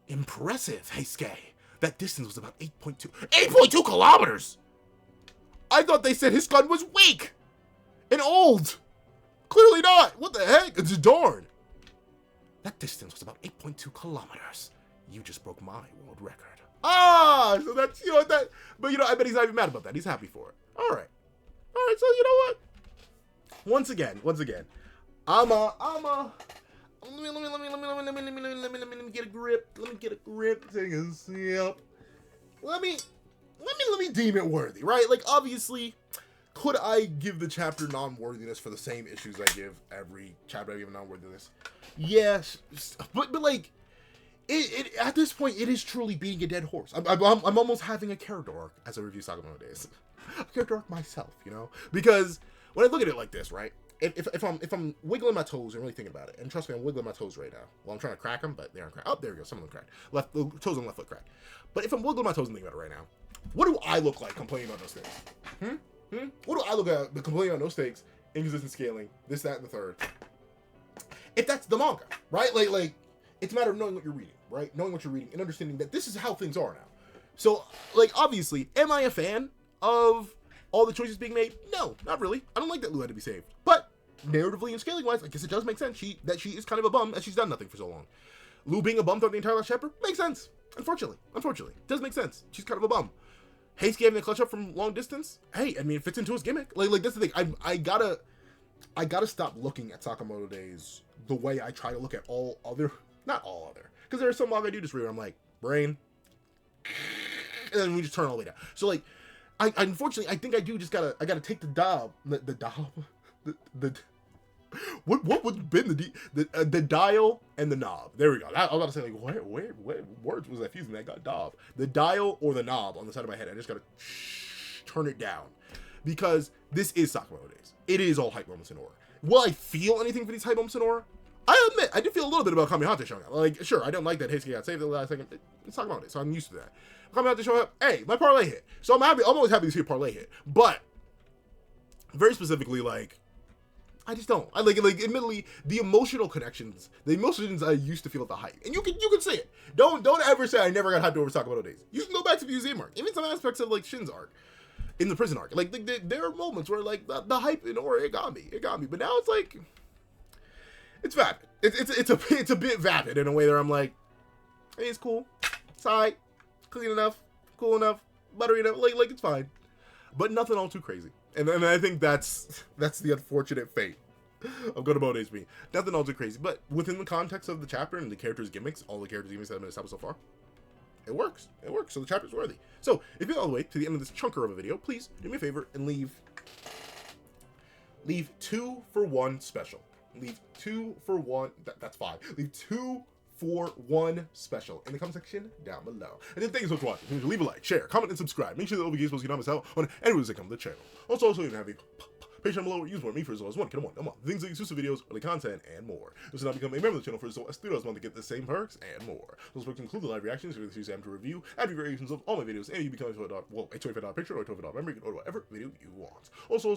Impressive, Heisuke. That distance was about 8.2. 8.2 kilometers! I thought they said his gun was weak! And old! Clearly not! What the heck? It's darn! That distance was about 8.2 kilometers. You just broke my world record. Ah! So that's, that... But, I bet he's not even mad about that. He's happy for it. Alright, so you know what? Once again, let me get a grip. Take a sip. Let me deem it worthy, right? Like, obviously, could I give the chapter non-worthiness for the same issues I give every chapter I give non-worthiness? Yes, but like, it at this point, it is truly beating a dead horse. I'm almost having a character arc as I review Sakamotodays. A character arc myself, because when I look at it like this, right? If I'm wiggling my toes and really thinking about it, and trust me, I'm wiggling my toes right now. Well, I'm trying to crack them, but they aren't cracked. Oh, there we go. Some of them cracked. Toes on left foot cracked. But if I'm wiggling my toes and thinking about it right now, what do I look like complaining about those things? What do I look at complaining about those things? Inconsistent scaling, this, that, and the third. If that's the manga, right? Like it's a matter of knowing what you're reading, right? Knowing what you're reading and understanding that this is how things are now. So, like, obviously, am I a fan of all the choices being made? No, not really. I don't like that Lou had to be saved. But narratively and scaling wise, I guess it does make sense. That she is kind of a bum as she's done nothing for so long. Lou being a bum throughout the entire last chapter makes sense. Unfortunately, it does make sense. She's kind of a bum. Heisuke having the clutch up from long distance. Hey, I mean, it fits into his gimmick. Like that's the thing. I gotta stop looking at Sakamoto Days the way I try to look at not all other, Because there are some manga I do just read where I'm like, brain, and then we just turn all the way down. So like, I unfortunately, I think I do just gotta take the dial, what would have been the dial and the knob. There we go. I was about to say, like, where words was I fusing that? Got knob. The dial or the knob on the side of my head. I just gotta turn it down. Because this is Sakamoto Days. It is all hype moments in horror. Will I feel anything for these hype moments in horror? I admit, I did feel a little bit about Kamihante showing up. Like, sure, I don't like that Heisuke got saved at the last second. It's Sakamoto Days, so I'm used to that. Kamihante showing up, hey, my parlay hit. So I'm happy. I'm always happy to see a parlay hit. But, very specifically, like, I just don't. I like admittedly, the emotional connections, the emotions I used to feel at the hype. And you can say it. Don't ever say I never got hyped over Sakamoto Days. You can go back to the museum arc. Even some aspects of, like, Shin's arc. In the prison arc. Like there are moments where, like, the hype in horror, it got me. But now it's like, it's vapid. It's a bit vapid in a way that I'm like, hey, it's cool. It's alright. Clean enough. Cool enough. Buttery enough. Like it's fine. But nothing all too crazy. And I think that's the unfortunate fate of Sakamoto Days being. Nothing all too crazy. But within the context of the chapter and the characters' gimmicks, all the characters' gimmicks that have been established so far, it works. So the chapter's worthy. So if you get all the way to the end of this chunker of a video, please do me a favor and leave 2 for 1 special. Leave 2 for 1. That's 5. Leave 2 for 1 special in the comment section down below. And then thank you so much for watching. Leave a like, share, comment, and subscribe. Make sure that notifications you can help us out on any videos that come to the channel. Also, you can have a Patreon below where you use more me for as well as one. Things like exclusive videos, early content, and more. This will now become a member of the channel for as well as 3 months to get the same perks and more. Those perks include the live reactions, where you to review, and variations of all my videos, and you become a $25 picture or a $25 member. You can order whatever video you want. Also, I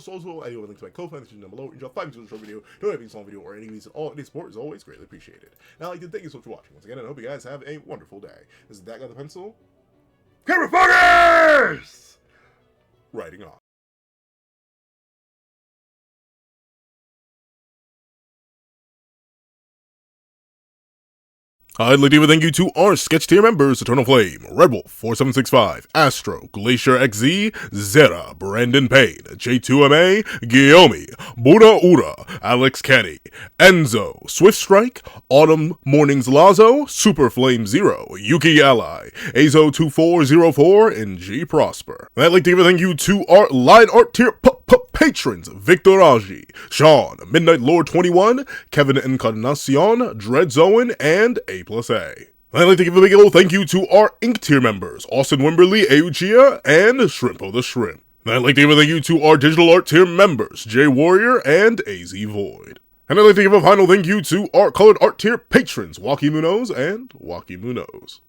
do have a link to my Ko-Fi in the description down below. Enjoy 5 minutes of a short video, don't have a small video, or any reason. All any support is always greatly appreciated. Now, I'd like to thank you so much for watching once again, and I hope you guys have a wonderful day. This is that guy with the pencil. Camera focus! Writing on. I'd like to give a thank you to our sketch tier members: Eternal Flame, Red Wolf 4765, Astro, Glacier XZ, Zera, Brandon Payne, J2MA, Guillaume, Buddha Ura, Alex Kenny, Enzo, Swift Strike, Autumn Mornings Lazo, Super Flame Zero, Yuki Ally, Azo2404, and G Prosper. And I'd like to give a thank you to our line art tier patrons: Victor Raji, Sean, Midnight Lord 21, Kevin Encarnacion, Dreadzoen, and A+A. I'd like to give a big old thank you to our Ink tier members: Austin Wimberly, Euchia, and Shrimpo the Shrimp. And I'd like to give a thank you to our digital art tier members: Jay Warrior and AZ Void. And I'd like to give a final thank you to our colored art tier patrons: Waki Munoz and Waki Munoz.